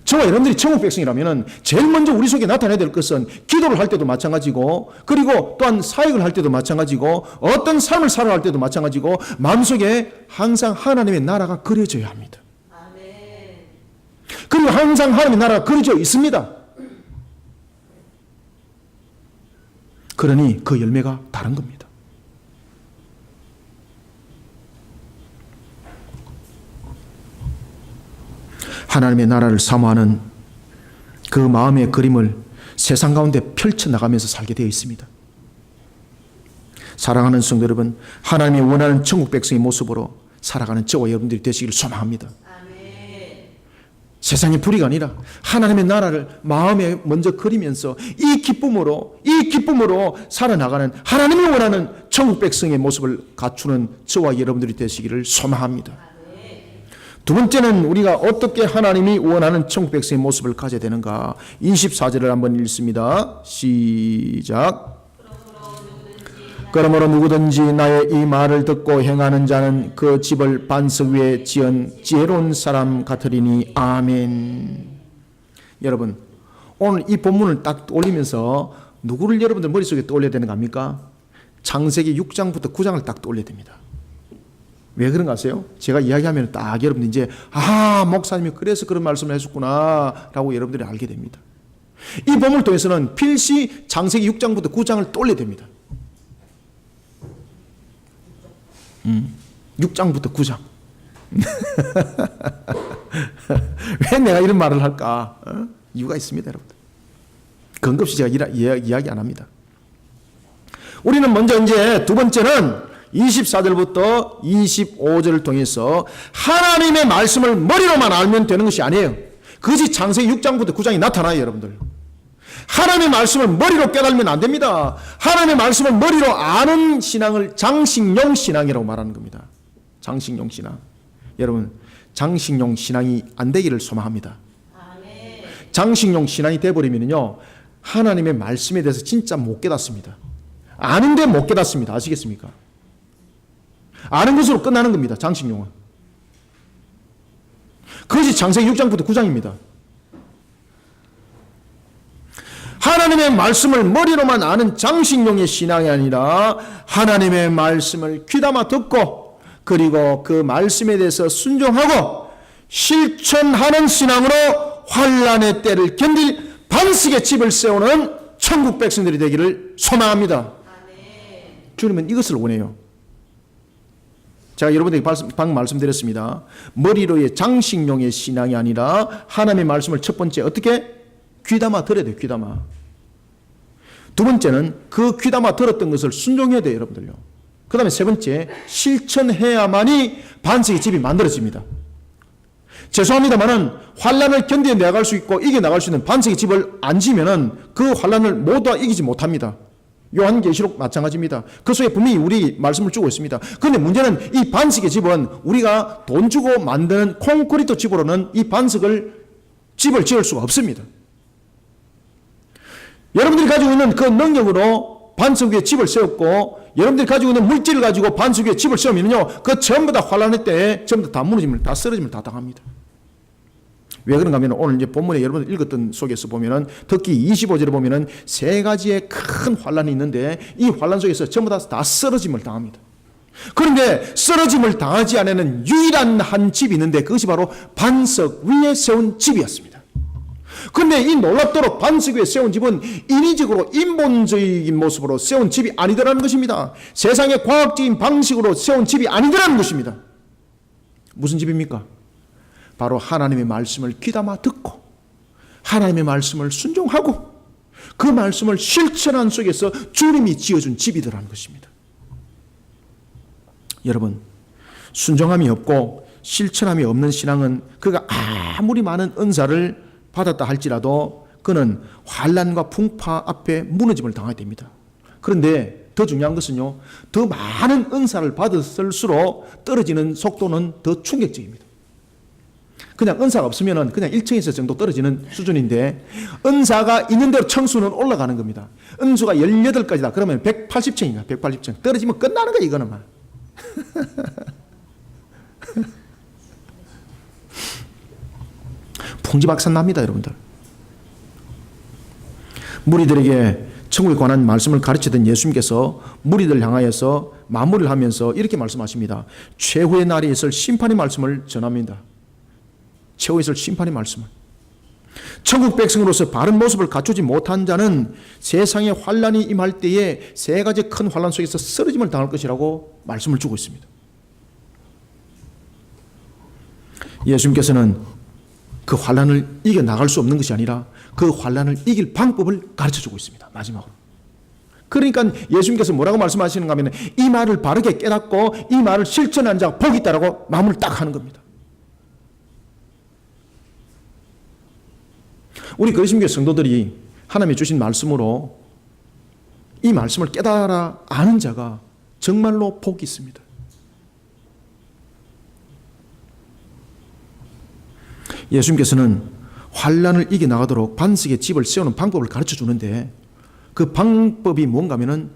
저와 여러분들이 천국 백성이라면 제일 먼저 우리 속에 나타나야 될 것은 기도를 할 때도 마찬가지고, 그리고 또한 사역을 할 때도 마찬가지고, 어떤 삶을 살아갈 때도 마찬가지고, 마음속에 항상 하나님의 나라가 그려져야 합니다. 그리고 항상 하나님의 나라가 그려져 있습니다. 그러니 그 열매가 다른 겁니다. 하나님의 나라를 사모하는 그 마음의 그림을 세상 가운데 펼쳐나가면서 살게 되어 있습니다. 사랑하는 성도 여러분, 하나님이 원하는 천국 백성의 모습으로 살아가는 저와 여러분들이 되시기를 소망합니다. 세상의 불의가 아니라 하나님의 나라를 마음에 먼저 그리면서 이 기쁨으로 살아나가는 하나님이 원하는 천국 백성의 모습을 갖추는 저와 여러분들이 되시기를 소망합니다. 두 번째는 우리가 어떻게 하나님이 원하는 천국 백성의 모습을 가져야 되는가? 24절을 한번 읽습니다. 시작. 그러므로 누구든지 나의 이 말을 듣고 행하는 자는 그 집을 반석 위에 지은 지혜로운 사람 같으리니. 아멘. 여러분, 오늘 이 본문을 딱 올리면서 누구를 여러분들 머릿속에 떠올려야 되는 거 아닙니까? 창세기 6장부터 9장을 딱 떠올려야 됩니다. 왜 그런가 아세요? 제가 이야기하면 딱 여러분들 이제 목사님이 그래서 그런 말씀을 해줬구나 라고 여러분들이 알게 됩니다. 이 본문을 통해서는 필시 창세기 6장부터 9장을 떠올려야 됩니다. 6장부터 9장. 왜 내가 이런 말을 할까? 이유가 있습니다, 여러분들. 근거 없이 제가 이야기 안 합니다. 우리는 먼저 이제 두 번째는 24절부터 25절을 통해서 하나님의 말씀을 머리로만 알면 되는 것이 아니에요. 그것이 창세기 6장부터 9장이 나타나요, 여러분들. 하나님의 말씀을 머리로 깨달으면 안 됩니다. 하나님의 말씀을 머리로 아는 신앙을 장식용 신앙이라고 말하는 겁니다. 장식용 신앙. 여러분, 장식용 신앙이 안 되기를 소망합니다. 장식용 신앙이 되어버리면요, 하나님의 말씀에 대해서 진짜 못 깨닫습니다. 아는데 못 깨닫습니다. 아시겠습니까? 아는 것으로 끝나는 겁니다. 장식용은. 그것이 창세기 6장부터 9장입니다. 하나님의 말씀을 머리로만 아는 장식용의 신앙이 아니라 하나님의 말씀을 귀담아 듣고 그리고 그 말씀에 대해서 순종하고 실천하는 신앙으로 환난의 때를 견딜 반석의 집을 세우는 천국 백성들이 되기를 소망합니다. 주님은 이것을 원해요. 제가 여러분들에게 방금 말씀드렸습니다. 머리로의 장식용의 신앙이 아니라 하나님의 말씀을 첫 번째 어떻게? 귀담아 들어야 돼요. 귀담아. 두 번째는 그 귀담아 들었던 것을 순종해야 돼요. 여러분들요. 그 다음에 세 번째, 실천해야만이 반석의 집이 만들어집니다. 죄송합니다만은 환난을 견뎌 나갈 수 있고 이겨나갈 수 있는 반석의 집을 안 지면은 그 환난을 모두 이기지 못합니다. 요한계시록 마찬가지입니다. 그 속에 분명히 우리 말씀을 주고 있습니다. 그런데 문제는 이 반석의 집은 우리가 돈 주고 만드는 콘크리트 집으로는 이 집을 지을 수가 없습니다. 여러분들이 가지고 있는 그 능력으로 반석 위에 집을 세웠고 여러분들이 가지고 있는 물질을 가지고 반석 위에 집을 세우면요, 그 전부 다 환난의 때에 전부 다 무너짐을, 다 쓰러짐을 다 당합니다. 왜 그런가 하면 오늘 이제 본문에 여러분들 읽었던 속에서 보면은 특히 25절에 보면은 세 가지의 큰 환난이 있는데 이 환난 속에서 전부 다 쓰러짐을 당합니다. 그런데 쓰러짐을 당하지 않는 유일한 한 집이 있는데 그것이 바로 반석 위에 세운 집이었습니다. 그런데 이 놀랍도록 반석 위에 세운 집은 인위적으로 인본적인 모습으로 세운 집이 아니더라는 것입니다. 세상의 과학적인 방식으로 세운 집이 아니더라는 것입니다. 무슨 집입니까? 바로 하나님의 말씀을 귀담아 듣고 하나님의 말씀을 순종하고 그 말씀을 실천한 속에서 주님이 지어준 집이더라는 것입니다. 여러분, 순종함이 없고 실천함이 없는 신앙은 그가 아무리 많은 은사를 받았다 할지라도 그는 환난과 풍파 앞에 무너짐을 당하게 됩니다. 그런데 더 중요한 것은요, 더 많은 은사를 받았을수록 떨어지는 속도는 더 충격적입니다. 그냥 은사가 없으면 그냥 1층에서 정도 떨어지는 수준인데 은사가 있는 대로 층수는 올라가는 겁니다. 은수가 18가지다. 그러면 180층인가? 180층. 떨어지면 끝나는 거야, 이거는 막. 풍지박산 납니다, 여러분들. 무리들에게 천국에 관한 말씀을 가르치던 예수님께서 무리들 향하여서 마무리를 하면서 이렇게 말씀하십니다. 최후의 날에 있을 심판의 말씀을 전합니다. 최후에 있을 심판의 말씀을. 천국 백성으로서 바른 모습을 갖추지 못한 자는 세상에 환난이 임할 때에 세 가지 큰 환난 속에서 쓰러짐을 당할 것이라고 말씀을 주고 있습니다. 예수님께서는 그 환난을 이겨나갈 수 없는 것이 아니라 그 환난을 이길 방법을 가르쳐주고 있습니다. 마지막으로. 그러니까 예수님께서 뭐라고 말씀하시는가 하면 이 말을 바르게 깨닫고 이 말을 실천하는 자가 복이 있다라고 마무리를 딱 하는 겁니다. 우리 그리스도교 성도들이 하나님이 주신 말씀으로 이 말씀을 깨달아 아는 자가 정말로 복이 있습니다. 예수님께서는 환난을 이겨나가도록 반석의 집을 세우는 방법을 가르쳐 주는데 그 방법이 뭔가 하면은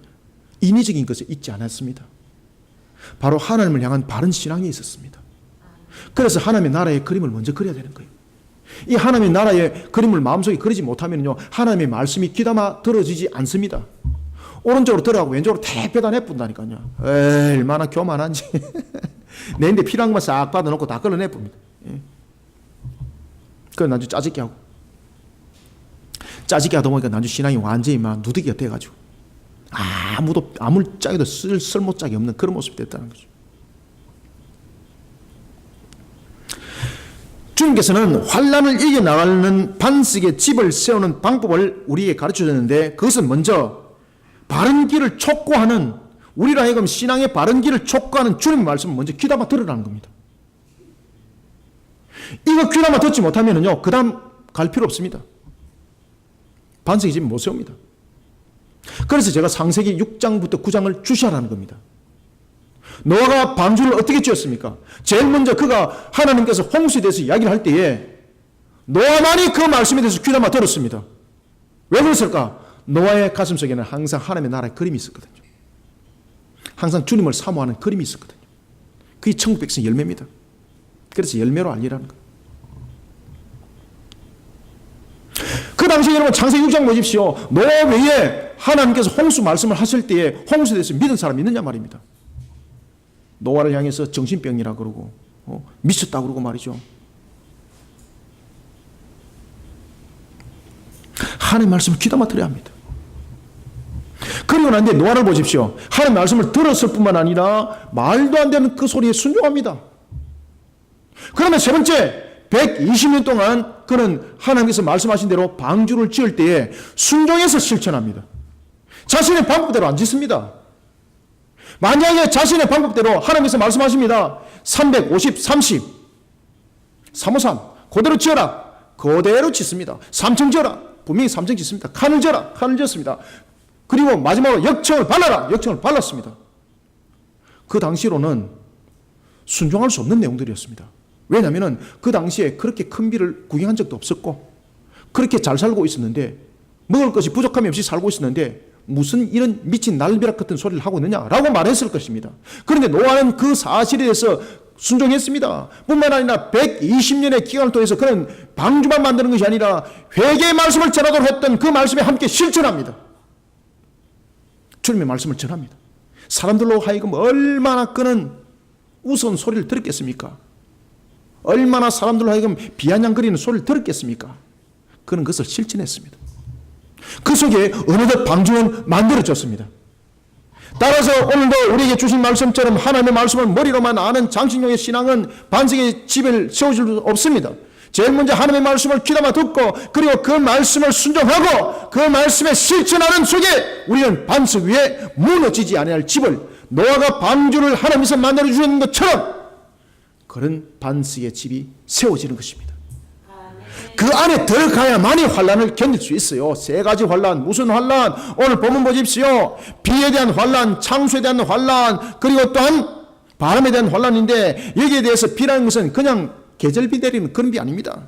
인위적인 것을 잊지 않았습니다. 바로 하나님을 향한 바른 신앙이 있었습니다. 그래서 하나님의 나라의 그림을 먼저 그려야 되는 거예요. 이 하나님의 나라의 그림을 마음속에 그리지 못하면요, 하나님의 말씀이 귀담아 들어지지 않습니다. 오른쪽으로 들어가고 왼쪽으로 대표다 내뿐다니까요. 에이, 얼마나 교만한지. 내인데 필요한 것만 싹 받아놓고 다 끌어내쁩니다. 그래서 나중에 짜증게 하고. 짜증게 하다 보니까 나중에 신앙이 완전히 막 누더기가 돼가지고 아무짝에도 쓸모짝이 없는 그런 모습이 됐다는 거죠. 주님께서는 환난을 이겨나가는 반석의 집을 세우는 방법을 우리에게 가르쳐줬는데 그것은 먼저 바른 길을 촉구하는, 우리로 하여금 신앙의 바른 길을 촉구하는 주님의 말씀을 먼저 귀담아 들으라는 겁니다. 이거 귀담아 듣지 못하면요, 그 다음 갈 필요 없습니다. 반석의 집 못 세웁니다. 그래서 제가 창세기 6장부터 9장을 주시하라는 겁니다. 노아가 방주를 어떻게 지었습니까? 제일 먼저 그가 하나님께서 홍수에 대해서 이야기를 할 때에 노아만이 그 말씀에 대해서 귀담아 들었습니다. 왜 그랬을까? 노아의 가슴 속에는 항상 하나님의 나라의 그림이 있었거든요. 항상 주님을 사모하는 그림이 있었거든요. 그게 천국 백성 열매입니다. 그래서 열매로 알리라는 거예요. 그 당시에 여러분 창세기 6장 보십시오. 노아 외에 하나님께서 홍수 말씀을 하실 때에 홍수에 대해서 믿은 사람이 있느냐 말입니다. 노아를 향해서 정신병이라 그러고 미쳤다 그러고 말이죠. 하나님의 말씀을 귀담아 들어야 합니다. 그리고 난 뒤에 노아를 보십시오. 하나님의 말씀을 들었을 뿐만 아니라 말도 안 되는 그 소리에 순종합니다. 그러면 세 번째 120년 동안 그는 하나님께서 말씀하신 대로 방주를 지을 때에 순종해서 실천합니다. 자신의 방법대로 안 짓습니다. 만약에 자신의 방법대로 하나님께서 말씀하십니다. 350, 30, 353 그대로 지어라. 그대로 짓습니다. 3층 지어라. 분명히 3층 짓습니다. 칸을 지어라. 칸을 지었습니다. 그리고 마지막으로 역청을 발라라. 역청을 발랐습니다. 그 당시로는 순종할 수 없는 내용들이었습니다. 왜냐하면 그 당시에 그렇게 큰 비를 구경한 적도 없었고 그렇게 잘 살고 있었는데 먹을 것이 부족함이 없이 살고 있었는데 무슨 이런 미친 날벼락 같은 소리를 하고 있느냐라고 말했을 것입니다. 그런데 노아는 그 사실에 대해서 순종했습니다. 뿐만 아니라 120년의 기간을 통해서 그는 방주만 만드는 것이 아니라 회개의 말씀을 전하도록 했던 그 말씀에 함께 실천합니다. 주님의 말씀을 전합니다. 사람들로 하여금 얼마나 그는 우스운 소리를 들었겠습니까? 얼마나 사람들로 하여금 비아냥거리는 소리를 들었겠습니까? 그는 그것을 실천했습니다. 그 속에 어느덧 방주는 만들어졌습니다. 따라서 오늘도 우리에게 주신 말씀처럼 하나님의 말씀을 머리로만 아는 장신용의 신앙은 반석의 집을 세워줄 수 없습니다. 제일 먼저 하나님의 말씀을 귀담아 듣고 그리고 그 말씀을 순종하고 그 말씀에 실천하는 속에 우리는 반석 위에 무너지지 아니할 집을 노아가 방주를 하나님께서 만들어 주시는 것처럼 그런 반석의 집이 세워지는 것입니다. 그 안에 들어가야만이 환란을 견딜 수 있어요. 세 가지 환란. 무슨 환란? 오늘 본문 보십시오. 비에 대한 환란, 창수에 대한 환란, 그리고 또한 바람에 대한 환란인데 여기에 대해서 비라는 것은 그냥 계절비 내리는 그런 비 아닙니다.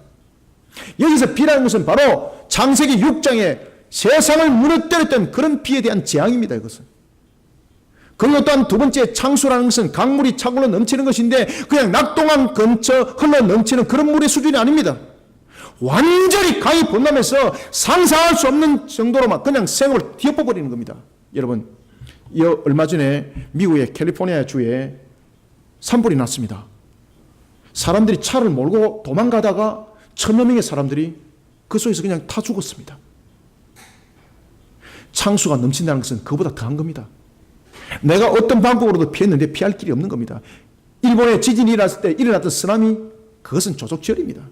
여기서 비라는 것은 바로 창세기 6장에 세상을 무너뜨렸던 그런 비에 대한 재앙입니다. 이것은. 그리고 또한 두 번째 창수라는 것은 강물이 차고로 넘치는 것인데 그냥 낙동강 근처 흘러 넘치는 그런 물의 수준이 아닙니다. 완전히 강이 범람해서 상상할 수 없는 정도로만 그냥 생으로 뒤엎어버리는 겁니다. 여러분, 얼마 전에 미국의 캘리포니아 주에 산불이 났습니다. 사람들이 차를 몰고 도망가다가 1000여 명의 사람들이 그 속에서 그냥 타 죽었습니다. 창수가 넘친다는 것은 그보다 더한 겁니다. 내가 어떤 방법으로도 피했는데 피할 길이 없는 겁니다. 일본에 지진이 일어났을 때 일어났던 쓰나미, 그것은 조속지열입니다.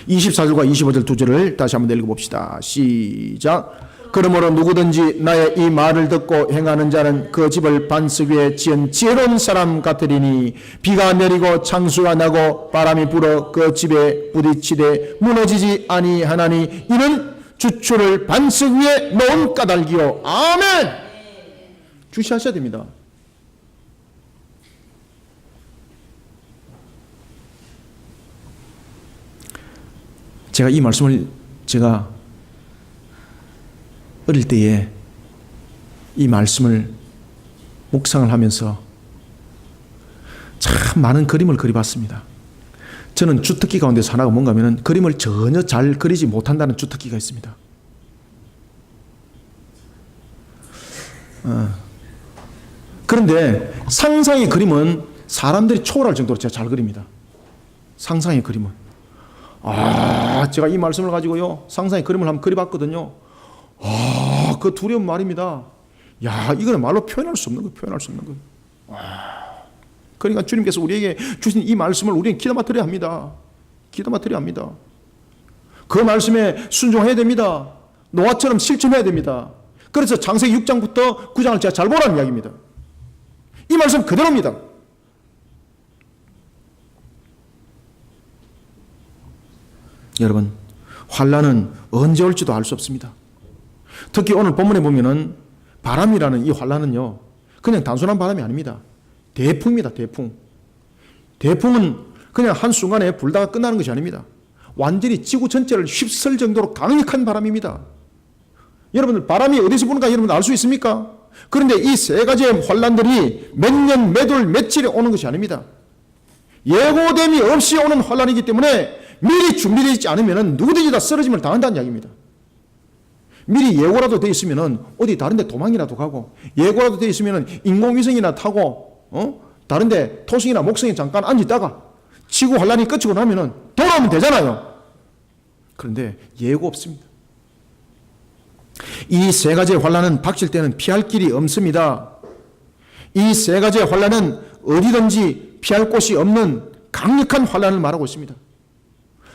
24절과 25절 두 절을 다시 한번 읽어봅시다. 시작. 그러므로 누구든지 나의 이 말을 듣고 행하는 자는 그 집을 반석 위에 지은 지혜로운 사람 같으리니 비가 내리고 창수가 나고 바람이 불어 그 집에 부딪히되 무너지지 아니하나니 이는 주초를 반석 위에 놓은 까닭이요. 아멘. 주시하셔야 됩니다. 제가 이 말씀을 제가 어릴 때에 이 말씀을 묵상을 하면서 참 많은 그림을 그려봤습니다. 저는 주특기 가운데서 하나가 뭔가 하면 그림을 전혀 잘 그리지 못한다는 주특기가 있습니다. 그런데 상상의 그림은 사람들이 초월할 정도로 제가 잘 그립니다. 상상의 그림은. 제가 이 말씀을 가지고요, 상상의 그림을 한번 그려봤거든요. 그 두려운 말입니다. 이거는 말로 표현할 수 없는 거예요. 그러니까 주님께서 우리에게 주신 이 말씀을 우리는 귀담아 들어야 합니다. 귀담아 들어야 합니다. 그 말씀에 순종해야 됩니다. 노아처럼 실천해야 됩니다. 그래서 창세기 6장부터 9장을 제가 잘 보라는 이야기입니다. 이 말씀 그대로입니다. 여러분, 환난은 언제 올지도 알 수 없습니다. 특히 오늘 본문에 보면은 바람이라는 이 환난은요, 그냥 단순한 바람이 아닙니다. 대풍입니다. 대풍. 대풍은 그냥 한순간에 불다가 끝나는 것이 아닙니다. 완전히 지구 전체를 휩쓸 정도로 강력한 바람입니다. 여러분들, 바람이 어디서 부는가 여러분 알 수 있습니까? 그런데 이 세 가지의 환난들이 몇 년, 몇 월, 며칠에 오는 것이 아닙니다. 예고됨이 없이 오는 환난이기 때문에 미리 준비되어 있지 않으면 누구든지 다 쓰러짐을 당한다는 이야기입니다. 미리 예고라도 되어 있으면 어디 다른 데 도망이라도 가고, 예고라도 되어 있으면 인공위성이나 타고 다른 데 토성이나 목성에 잠깐 앉았다가 지구 환난이 끝이고 나면 돌아오면 되잖아요. 그런데 예고 없습니다. 이 세 가지의 환난은 닥칠 때는 피할 길이 없습니다. 이 세 가지의 환난은 어디든지 피할 곳이 없는 강력한 환난을 말하고 있습니다.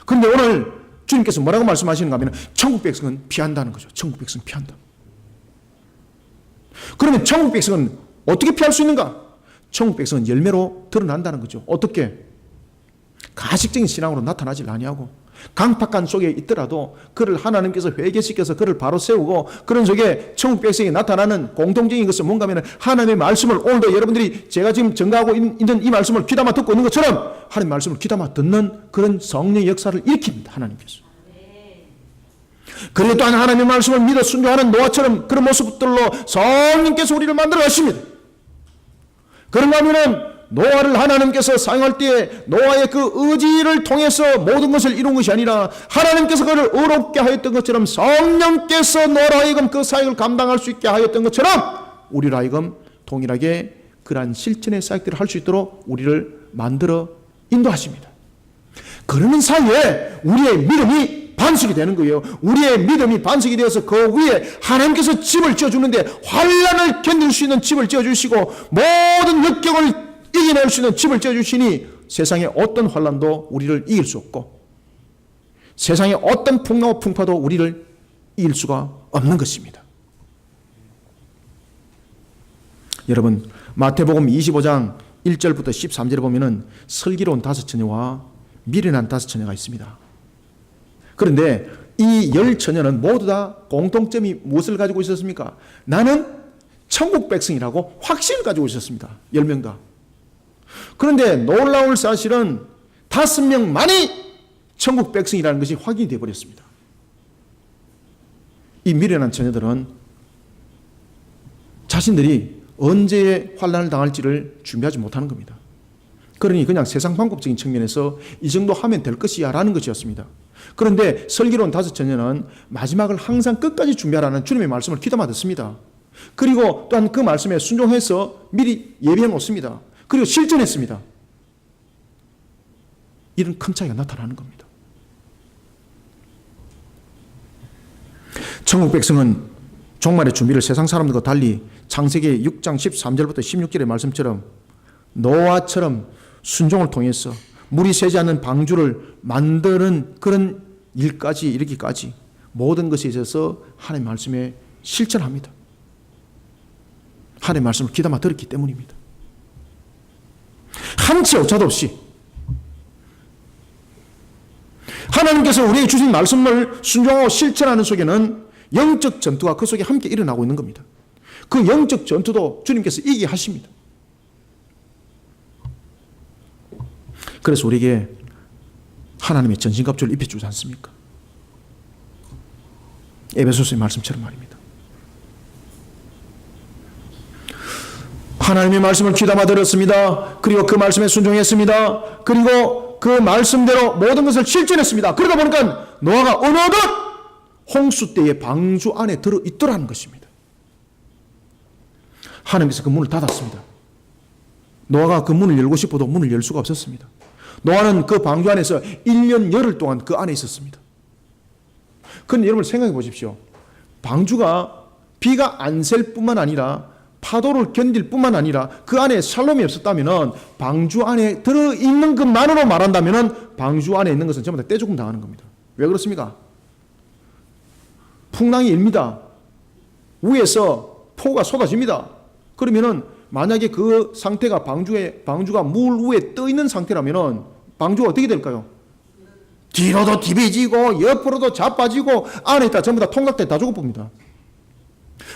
그런데 오늘 주님께서 뭐라고 말씀하시는가 하면 천국 백성은 피한다는 거죠. 천국 백성은 피한다. 그러면 천국 백성은 어떻게 피할 수 있는가? 천국 백성은 열매로 드러난다는 거죠. 어떻게? 가식적인 신앙으로 나타나질 아니하고 강팍한 속에 있더라도 그를 하나님께서 회개시켜서 그를 바로 세우고 그런 속에 천국 백성이 나타나는 공통적인 것은 뭔가 하면 하나님의 말씀을 오늘도 여러분들이 제가 지금 전가하고 있는 이 말씀을 귀담아 듣고 있는 것처럼 하나님의 말씀을 귀담아 듣는 그런 성령의 역사를 일으킵니다. 하나님께서. 그리고 또한 하나님의 말씀을 믿어 순종하는 노아처럼 그런 모습들로 성령께서 우리를 만들어 가십니다. 그런가 하면은 노아를 하나님께서 사용할 때에 노아의 그 의지를 통해서 모든 것을 이룬 것이 아니라 하나님께서 그를 의롭게 하였던 것처럼 성령께서 노아로 하여금 그 사역을 감당할 수 있게 하였던 것처럼 우리로 하여금 동일하게 그러한 실천의 사역들을 할 수 있도록 우리를 만들어 인도하십니다. 그러는 사이에 우리의 믿음이 반석이 되는 거예요. 우리의 믿음이 반석이 되어서 그 위에 하나님께서 집을 지어주는데 환난을 견딜 수 있는 집을 지어주시고 모든 역경을 이겨낼 수 있는 집을 지어주시니 세상의 어떤 환난도 우리를 이길 수 없고 세상의 어떤 풍랑과 풍파도 우리를 이길 수가 없는 것입니다. 여러분, 마태복음 25장 1절부터 13절에 보면은 슬기로운 5처녀와 미련한 5처녀가 있습니다. 그런데 이 10처녀는 모두 다 공통점이 무엇을 가지고 있었습니까? 나는 천국 백성이라고 확신을 가지고 있었습니다. 10명 다. 그런데 놀라울 사실은 5명만이 천국 백성이라는 것이 확인이 되어버렸습니다. 이 미련한 처녀들은 자신들이 언제 환난을 당할지를 준비하지 못하는 겁니다. 그러니 그냥 세상 방법적인 측면에서 이 정도 하면 될 것이야 라는 것이었습니다. 그런데 슬기로운 5처녀는 마지막을 항상 끝까지 준비하라는 주님의 말씀을 귀담아 듣습니다. 그리고 또한 그 말씀에 순종해서 미리 예비해 놓습니다. 그리고 실전했습니다. 이런 큰 차이가 나타나는 겁니다. 천국 백성은 종말의 준비를 세상 사람들과 달리 창세기 6장 13절부터 16절의 말씀처럼 노아처럼 순종을 통해서 물이 새지 않는 방주를 만드는 그런 일까지 이르기까지 모든 것에 있어서 하나님의 말씀에 실천합니다. 하나님의 말씀을 귀담아 들었기 때문입니다. 한치 오차도 없이 하나님께서 우리에게 주신 말씀을 순종하고 실천하는 속에는 영적 전투가 그 속에 함께 일어나고 있는 겁니다. 그 영적 전투도 주님께서 이기게 하십니다. 그래서 우리에게 하나님의 전신갑주를 입혀주지 않습니까? 에베소서의 말씀처럼 말입니다. 하나님의 말씀을 귀담아 들었습니다. 그리고 그 말씀에 순종했습니다. 그리고 그 말씀대로 모든 것을 실천했습니다. 그러다 보니까 노아가 어느덧 홍수 때의 방주 안에 들어있더라는 것입니다. 하나님께서 그 문을 닫았습니다. 노아가 그 문을 열고 싶어도 문을 열 수가 없었습니다. 노아는 그 방주 안에서 1년 열흘 동안 그 안에 있었습니다. 그런데 여러분 생각해 보십시오. 방주가 비가 안 셀 뿐만 아니라 파도를 견딜 뿐만 아니라 그 안에 샬롬이 없었다면 방주 안에 들어있는 것만으로 말한다면 방주 안에 있는 것은 전부 다 떼죽음 당하는 겁니다. 왜 그렇습니까? 풍랑이 일니다. 위에서 폭우가 쏟아집니다. 그러면은 만약에 그 상태가 방주가 물 위에 떠 있는 상태라면은 방주가 어떻게 될까요? 뒤로도 디비지고 옆으로도 자빠지고 안에 있다 전부 다 통각돼 다 죽어봅니다.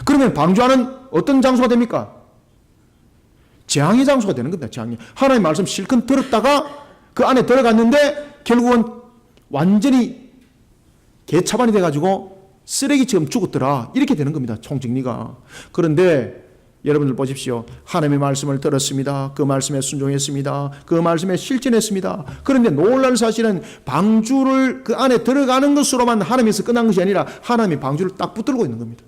그러면 방주하는 어떤 장소가 됩니까? 재앙의 장소가 되는 겁니다. 재앙이. 하나님의 말씀 실컷 들었다가 그 안에 들어갔는데 결국은 완전히 개차반이 돼가지고 쓰레기처럼 죽었더라. 이렇게 되는 겁니다. 총정리가. 그런데 여러분들 보십시오. 하나님의 말씀을 들었습니다. 그 말씀에 순종했습니다. 그 말씀에 실천했습니다. 그런데 놀랄 사실은 방주를 그 안에 들어가는 것으로만 하나님에서 끝난 것이 아니라 하나님이 방주를 딱 붙들고 있는 겁니다.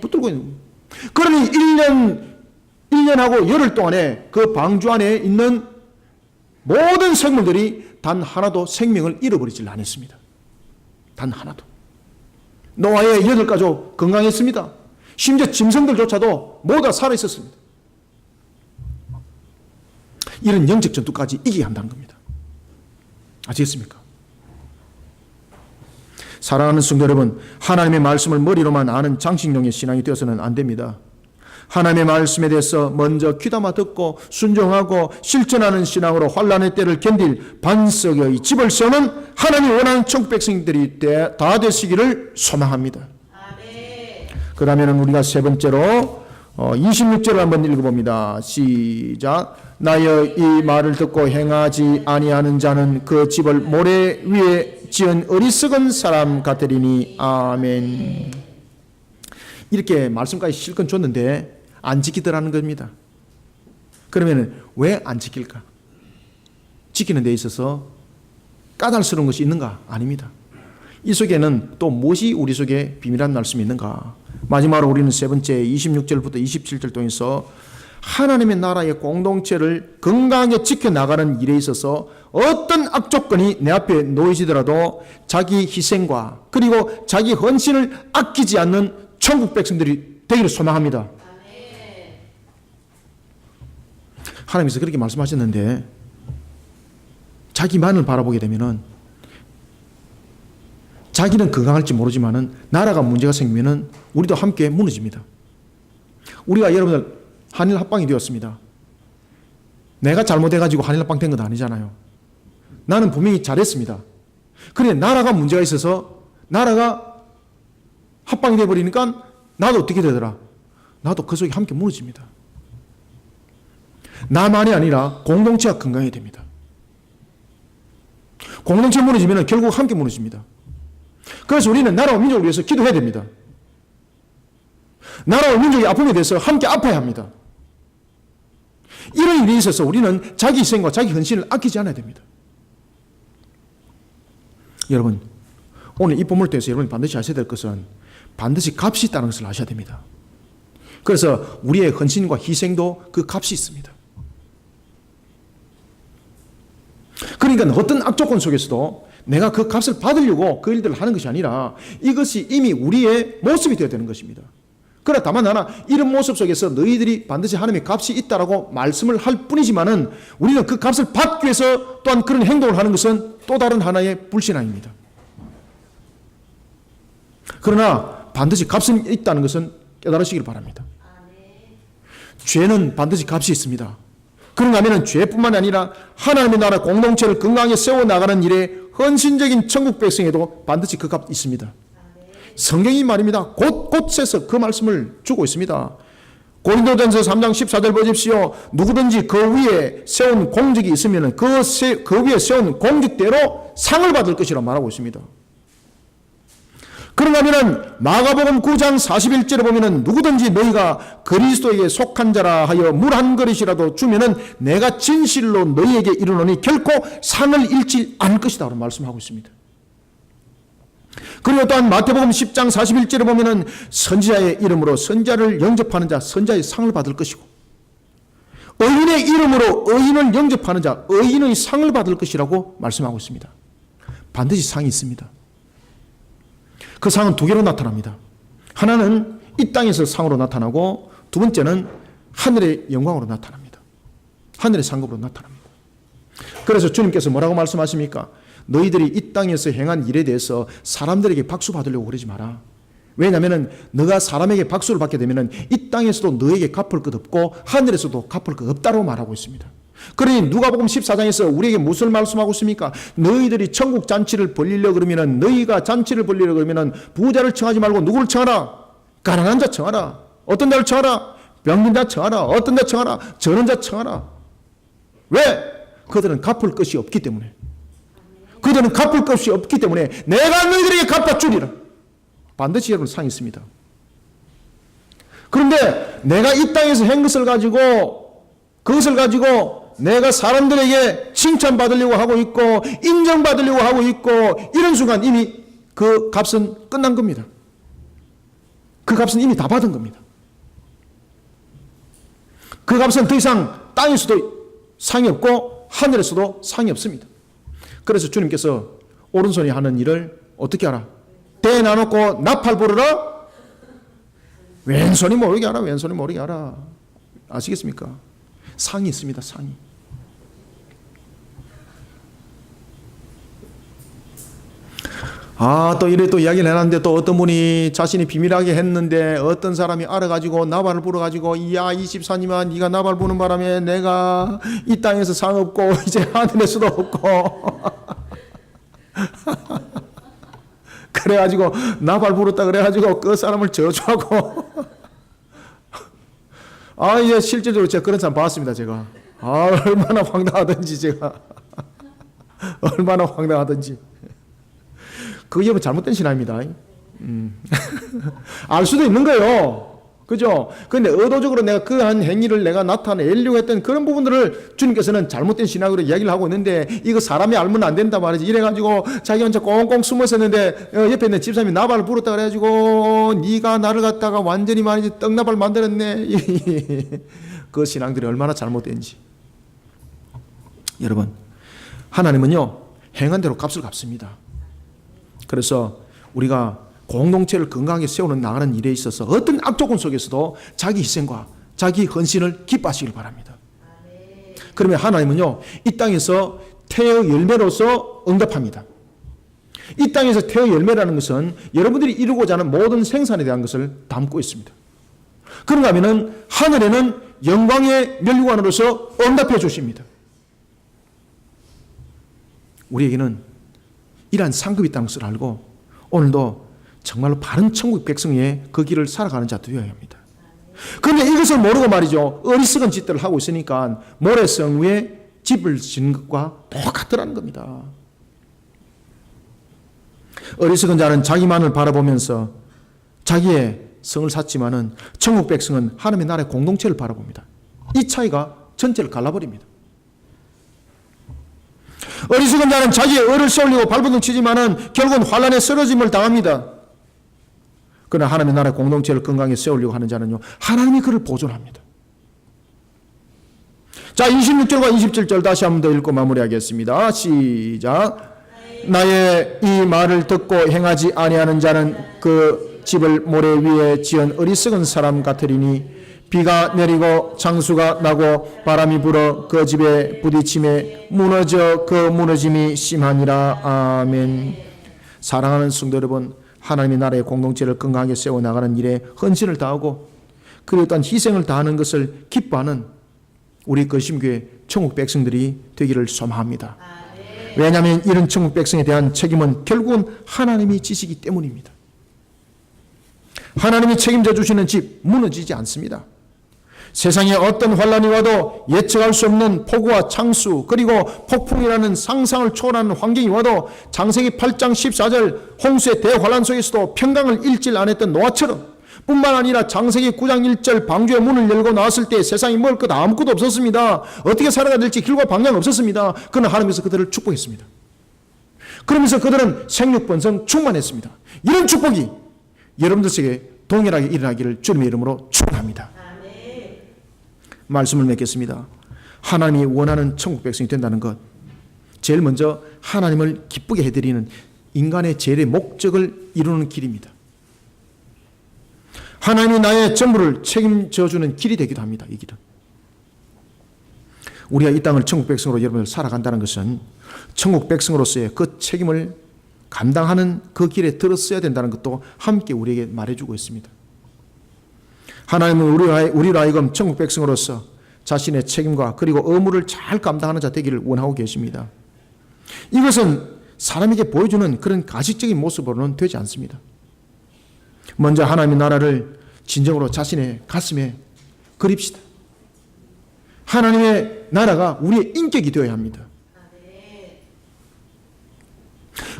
붙들고 있는 겁니다. 그러니 1년하고 열흘 동안에 그 방주 안에 있는 모든 생물들이 단 하나도 생명을 잃어버리질 않았습니다. 단 하나도. 노아의 8가족 건강했습니다. 심지어 짐승들조차도 모두 다 살아있었습니다. 이런 영적 전투까지 이기게 한다는 겁니다. 아시겠습니까? 사랑하는 성도 여러분, 하나님의 말씀을 머리로만 아는 장식용의 신앙이 되어서는 안 됩니다. 하나님의 말씀에 대해서 먼저 귀담아 듣고 순종하고 실천하는 신앙으로 환난의 때를 견딜 반석의 집을 세우는 하나님이 원하는 천국 백성들이 다 되시기를 소망합니다. 그러면 우리가 세 번째로 26절을 한번 읽어봅니다. 시작. 나여 이 말을 듣고 행하지 아니하는 자는 그 집을 모래 위에 지은 어리석은 사람 같으리니. 아멘. 이렇게 말씀까지 실컷 줬는데 안 지키더라는 겁니다. 그러면 왜 안 지킬까? 지키는 데 있어서 까닭스러운 것이 있는가? 아닙니다. 이 속에는 또 무엇이 우리 속에 비밀한 말씀이 있는가? 마지막으로 우리는 세 번째 26절부터 27절 통해서 하나님의 나라의 공동체를 건강하게 지켜나가는 일에 있어서 어떤 악조건이 내 앞에 놓이지더라도 자기 희생과 그리고 자기 헌신을 아끼지 않는 천국 백성들이 되기를 소망합니다. 하나님께서 그렇게 말씀하셨는데 자기만을 바라보게 되면은 자기는 건강할지 모르지만은 나라가 문제가 생기면은 우리도 함께 무너집니다. 우리가 여러분들 한일 합방이 되었습니다. 내가 잘못해가지고 한일 합방 된 건 아니잖아요. 나는 분명히 잘했습니다. 그런데 나라가 문제가 있어서 나라가 합방이 되어버리니까 나도 어떻게 되더라? 나도 그 속에 함께 무너집니다. 나만이 아니라 공동체가 건강해야 됩니다. 공동체 무너지면 결국 함께 무너집니다. 그래서 우리는 나라와 민족을 위해서 기도해야 됩니다. 나라와 민족의 아픔에 대해서 함께 아파야 합니다. 이런 일이 있어서 우리는 자기 희생과 자기 헌신을 아끼지 않아야 됩니다. 여러분, 오늘 이 본문을 통해서 여러분이 반드시 아셔야 될 것은 반드시 값이 있다는 것을 아셔야 됩니다. 그래서 우리의 헌신과 희생도 그 값이 있습니다. 그러니까 어떤 악조건 속에서도 내가 그 값을 받으려고 그 일들을 하는 것이 아니라 이것이 이미 우리의 모습이 되어야 되는 것입니다. 그러나 다만 하나 이런 모습 속에서 너희들이 반드시 하나님의 값이 있다라고 말씀을 할 뿐이지만은 우리는 그 값을 받기 위해서 또한 그런 행동을 하는 것은 또 다른 하나의 불신앙입니다. 그러나 반드시 값은 있다는 것은 깨달으시길 바랍니다. 죄는 반드시 값이 있습니다. 그런가 하면 죄뿐만 아니라 하나님의 나라 공동체를 건강하게 세워나가는 일에 헌신적인 천국 백성에도 반드시 그 값이 있습니다. 성경이 말입니다. 곳곳에서 그 말씀을 주고 있습니다. 고린도전서 3장 14절 보십시오. 누구든지 그 위에 세운 공직이 있으면 그 위에 세운 공직대로 상을 받을 것이라 말하고 있습니다. 그런가 하면 마가복음 9장 41절에 보면 누구든지 너희가 그리스도에게 속한 자라 하여 물 한 그릇이라도 주면은 내가 진실로 너희에게 이르노니 결코 상을 잃지 않을 것이다 라고 말씀하고 있습니다. 그리고 또한 마태복음 10장 41절에 보면은 선지자의 이름으로 선자를 영접하는 자 선자의 상을 받을 것이고 의인의 이름으로 의인을 영접하는 자 의인의 상을 받을 것이라고 말씀하고 있습니다. 반드시 상이 있습니다. 그 상은 두 개로 나타납니다. 하나는 이 땅에서 상으로 나타나고 두 번째는 하늘의 영광으로 나타납니다. 하늘의 상급으로 나타납니다. 그래서 주님께서 뭐라고 말씀하십니까? 너희들이 이 땅에서 행한 일에 대해서 사람들에게 박수 받으려고 그러지 마라. 왜냐하면 너가 사람에게 박수를 받게 되면 이 땅에서도 너에게 갚을 것 없고 하늘에서도 갚을 것 없다고 말하고 있습니다. 그러니 누가복음 14장에서 우리에게 무엇을 말씀하고 있습니까? 너희들이 천국 잔치를 벌리려 그러면은, 너희가 잔치를 벌리려 그러면은 부자를 청하지 말고 누구를 청하라? 가난한 자 청하라. 어떤 자를 청하라? 병든 자 청하라. 어떤 자 청하라? 저런 자 청하라. 왜? 그들은 갚을 것이 없기 때문에. 그들은 갚을 것이 없기 때문에 내가 너희들에게 갚아주리라. 반드시 여러분 상이 있습니다. 그런데 내가 이 땅에서 한 것을 가지고, 그것을 가지고 내가 사람들에게 칭찬받으려고 하고 있고 인정받으려고 하고 있고, 이런 순간 이미 그 값은 끝난 겁니다. 그 값은 이미 다 받은 겁니다. 그 값은 더 이상 땅에서도 상이 없고 하늘에서도 상이 없습니다. 그래서 주님께서 오른손이 하는 일을 어떻게 하라? 대나놓고 나팔 부르라? 왼손이 모르게 하라. 왼손이 모르게 하라. 아시겠습니까? 상이 있습니다. 상이. 또 이래 또 이야기를 해놨는데, 또 어떤 분이 자신이 비밀하게 했는데 어떤 사람이 알아가지고 나발을 불어가지고, 야, 이 집사님아, 네가 나발 부는 바람에 내가 이 땅에서 상 없고 이제 하늘에서도 없고 그래가지고 나발 불었다 그래가지고 그 사람을 저주하고 이제 실제적으로 제가 그런 사람 봤습니다. 제가 얼마나 황당하든지, 제가 얼마나 황당하든지. 그게 뭐 잘못된 신앙입니다. 알 수도 있는 거예요. 그죠? 그런데 의도적으로 내가 그한 행위를 내가 나타내려고 했던 그런 부분들을 주님께서는 잘못된 신앙으로 이야기를 하고 있는데, 이거 사람이 알면 안 된다 말이지. 이래가지고 자기 혼자 꽁꽁 숨어 있었는데 옆에 있는 집사님이 나발을 불었다 그래가지고 네가 나를 갖다가 완전히 말이지 떡나발 만들었네. 그 신앙들이 얼마나 잘못된지. 여러분, 하나님은요 행한 대로 값을 갚습니다. 그래서 우리가 공동체를 건강하게 세우는 나가는 일에 있어서 어떤 악조건 속에서도 자기 희생과 자기 헌신을 기뻐하시길 바랍니다. 그러면 하나님은요 이 땅에서 태의 열매로서 응답합니다. 이 땅에서 태의 열매라는 것은 여러분들이 이루고자 하는 모든 생산에 대한 것을 담고 있습니다. 그런가 하면은 하늘에는 영광의 면류관으로서 응답해 주십니다. 우리에게는 이러한 상급이 있다는 것을 알고 오늘도 정말로 바른 천국 백성의 그 길을 살아가는 자 되어야 합니다. 그런데 이것을 모르고 말이죠, 어리석은 짓들을 하고 있으니까 모래성 위에 집을 짓는 것과 똑같더라는 겁니다. 어리석은 자는 자기만을 바라보면서 자기의 성을 쌓지만은 천국 백성은 하나님의 나라의 공동체를 바라봅니다. 이 차이가 전체를 갈라버립니다. 어리석은 자는 자기의 의를 세우려고 발버둥 치지만은 결국은 환란에 쓰러짐을 당합니다. 그러나 하나님의 나라의 공동체를 건강하게 세우려고 하는 자는요 하나님이 그를 보존합니다. 자, 26절과 27절 다시 한 번 더 읽고 마무리하겠습니다. 시작. 나의 이 말을 듣고 행하지 아니하는 자는 그 집을 모래 위에 지은 어리석은 사람 같으리니 비가 내리고 장수가 나고 바람이 불어 그 집에 부딪힘에 무너져 그 무너짐이 심하니라. 아멘. 사랑하는 성도 여러분, 하나님의 나라의 공동체를 건강하게 세워나가는 일에 헌신을 다하고 그리고 또한 희생을 다하는 것을 기뻐하는 우리 거심교회 천국 백성들이 되기를 소망합니다. 왜냐하면 이런 천국 백성에 대한 책임은 결국은 하나님이 지시기 때문입니다. 하나님이 책임져 주시는 집 무너지지 않습니다. 세상에 어떤 환란이 와도 예측할 수 없는 폭우와 창수 그리고 폭풍이라는 상상을 초월하는 환경이 와도 창세기 8장 14절 홍수의 대환란 속에서도 평강을 잃지 않았던 노아처럼 뿐만 아니라 창세기 9장 1절 방주의 문을 열고 나왔을 때 세상이 먹을 것 아무것도 없었습니다. 어떻게 살아가야 될지 길과 방향 없었습니다. 그러나 하나님께서 그들을 축복했습니다. 그러면서 그들은 생육번성 충만했습니다. 이런 축복이 여러분들에게 동일하게 일어나기를 주님의 이름으로 축원합니다. 말씀을 맺겠습니다. 하나님이 원하는 천국 백성이 된다는 것, 제일 먼저 하나님을 기쁘게 해드리는 인간의 제일의 목적을 이루는 길입니다. 하나님이 나의 전부를 책임져 주는 길이 되기도 합니다. 이 길은 우리가 이 땅을 천국 백성으로 여러분들 살아간다는 것은 천국 백성으로서의 그 책임을 감당하는 그 길에 들었어야 된다는 것도 함께 우리에게 말해주고 있습니다. 하나님은 우리로 하여금 천국 백성으로서 자신의 책임과 그리고 의무를 잘 감당하는 자 되기를 원하고 계십니다. 이것은 사람에게 보여주는 그런 가식적인 모습으로는 되지 않습니다. 먼저 하나님의 나라를 진정으로 자신의 가슴에 그립시다. 하나님의 나라가 우리의 인격이 되어야 합니다.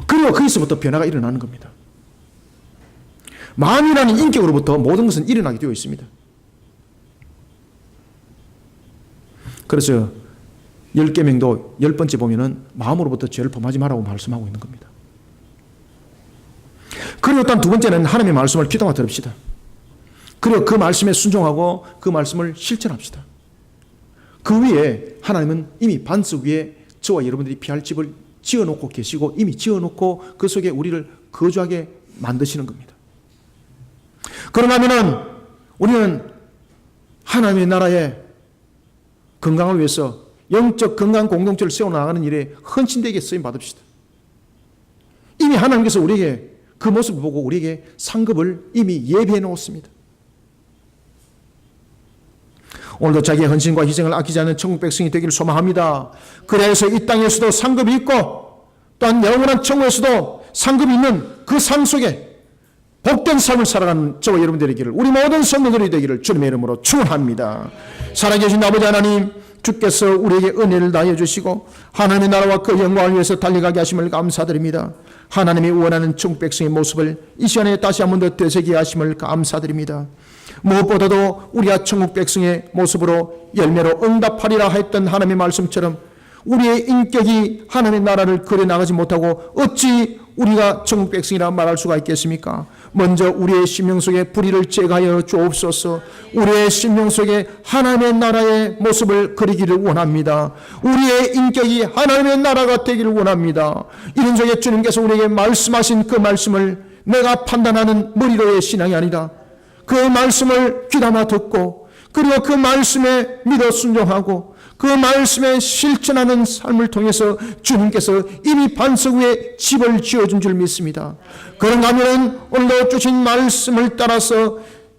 그리고 거기서부터 변화가 일어나는 겁니다. 마음이라는 인격으로부터 모든 것은 일어나게 되어 있습니다. 그래서 10계명도 10번째 보면은 마음으로부터 죄를 범하지 말라고 말씀하고 있는 겁니다. 그리고 또 두 번째는 하나님의 말씀을 귀담아 들읍시다. 그리고 그 말씀에 순종하고 그 말씀을 실천합시다. 그 위에 하나님은 이미 반석 위에 저와 여러분들이 피할 집을 지어놓고 계시고 이미 지어놓고 그 속에 우리를 거주하게 만드시는 겁니다. 그러면은 우리는 하나님의 나라의 건강을 위해서 영적 건강 공동체를 세워나가는 일에 헌신되게 쓰임 받읍시다. 이미 하나님께서 우리에게 그 모습을 보고 우리에게 상급을 이미 예비해 놓았습니다. 오늘도 자기의 헌신과 희생을 아끼지 않는 천국 백성이 되기를 소망합니다. 그래서 이 땅에서도 상급이 있고 또한 영원한 천국에서도 상급이 있는 그 삶 속에 복된 삶을 살아가는 저와 여러분들이 되기를, 우리 모든 성도들이 되기를 주님의 이름으로 축원합니다. 살아계신 아버지 하나님, 주께서 우리에게 은혜를 다해 주시고 하나님의 나라와 그 영광을 위해서 달려가게 하심을 감사드립니다. 하나님이 원하는 천국 백성의 모습을 이 시간에 다시 한 번 더 되새기게 하심을 감사드립니다. 무엇보다도 우리가 천국 백성의 모습으로 열매로 응답하리라 했던 하나님의 말씀처럼 우리의 인격이 하나님의 나라를 그려나가지 못하고 어찌 우리가 천국 백성이라 말할 수가 있겠습니까? 먼저 우리의 심령 속에 불의를 제거하여 주옵소서. 우리의 심령 속에 하나님의 나라의 모습을 그리기를 원합니다. 우리의 인격이 하나님의 나라가 되기를 원합니다. 이런 속에 주님께서 우리에게 말씀하신 그 말씀을 내가 판단하는 머리로의 신앙이 아니라 그 말씀을 귀담아 듣고 그리고 그 말씀에 믿어 순종하고 그 말씀에 실천하는 삶을 통해서 주님께서 이미 반석 위에 집을 지어준 줄 믿습니다. 그런가 하면 오늘도 주신 말씀을 따라서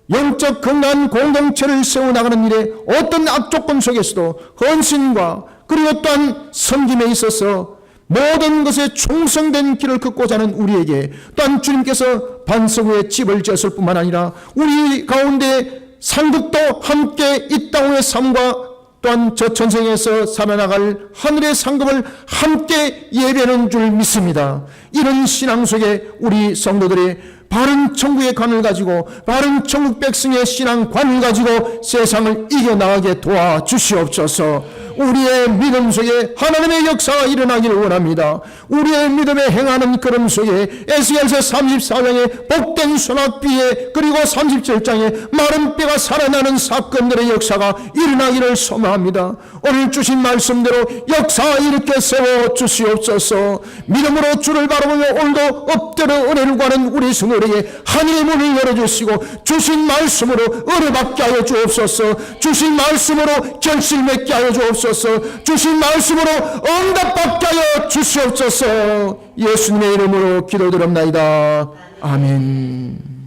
영적 건강한 공동체를 세워나가는 일에 어떤 악조건 속에서도 헌신과 그리고 또한 섬김에 있어서 모든 것에 충성된 길을 걷고자 하는 우리에게 또한 주님께서 반석 위에 집을 지었을 뿐만 아니라 우리 가운데 상급도 함께 이 땅의 삶과 또한 저 전생에서 살아나갈 하늘의 상급을 함께 예배하는 줄 믿습니다. 이런 신앙 속에 우리 성도들의 바른 천국의 관을 가지고 바른 천국 백성의 신앙관을 가지고 세상을 이겨나가게 도와주시옵소서. 우리의 믿음 속에 하나님의 역사가 일어나기를 원합니다. 우리의 믿음에 행하는 걸음 속에 에스겔서 34장의 복된 소낙비에 그리고 37장에 마른 뼈가 살아나는 사건들의 역사가 일어나기를 소망합니다. 오늘 주신 말씀대로 역사 일으켜 세워 주시옵소서. 믿음으로 주를 바라보며 오늘도 엎드려 은혜를 구하는 우리 성도에게 하늘의 문을 열어주시고 주신 말씀으로 은혜받게 하여 주옵소서. 주신 말씀으로 결실 맺게 하여 주옵소서. 주신 말씀으로 응답받게 하여 주시옵소서. 예수님의 이름으로 기도드립나이다. 아멘.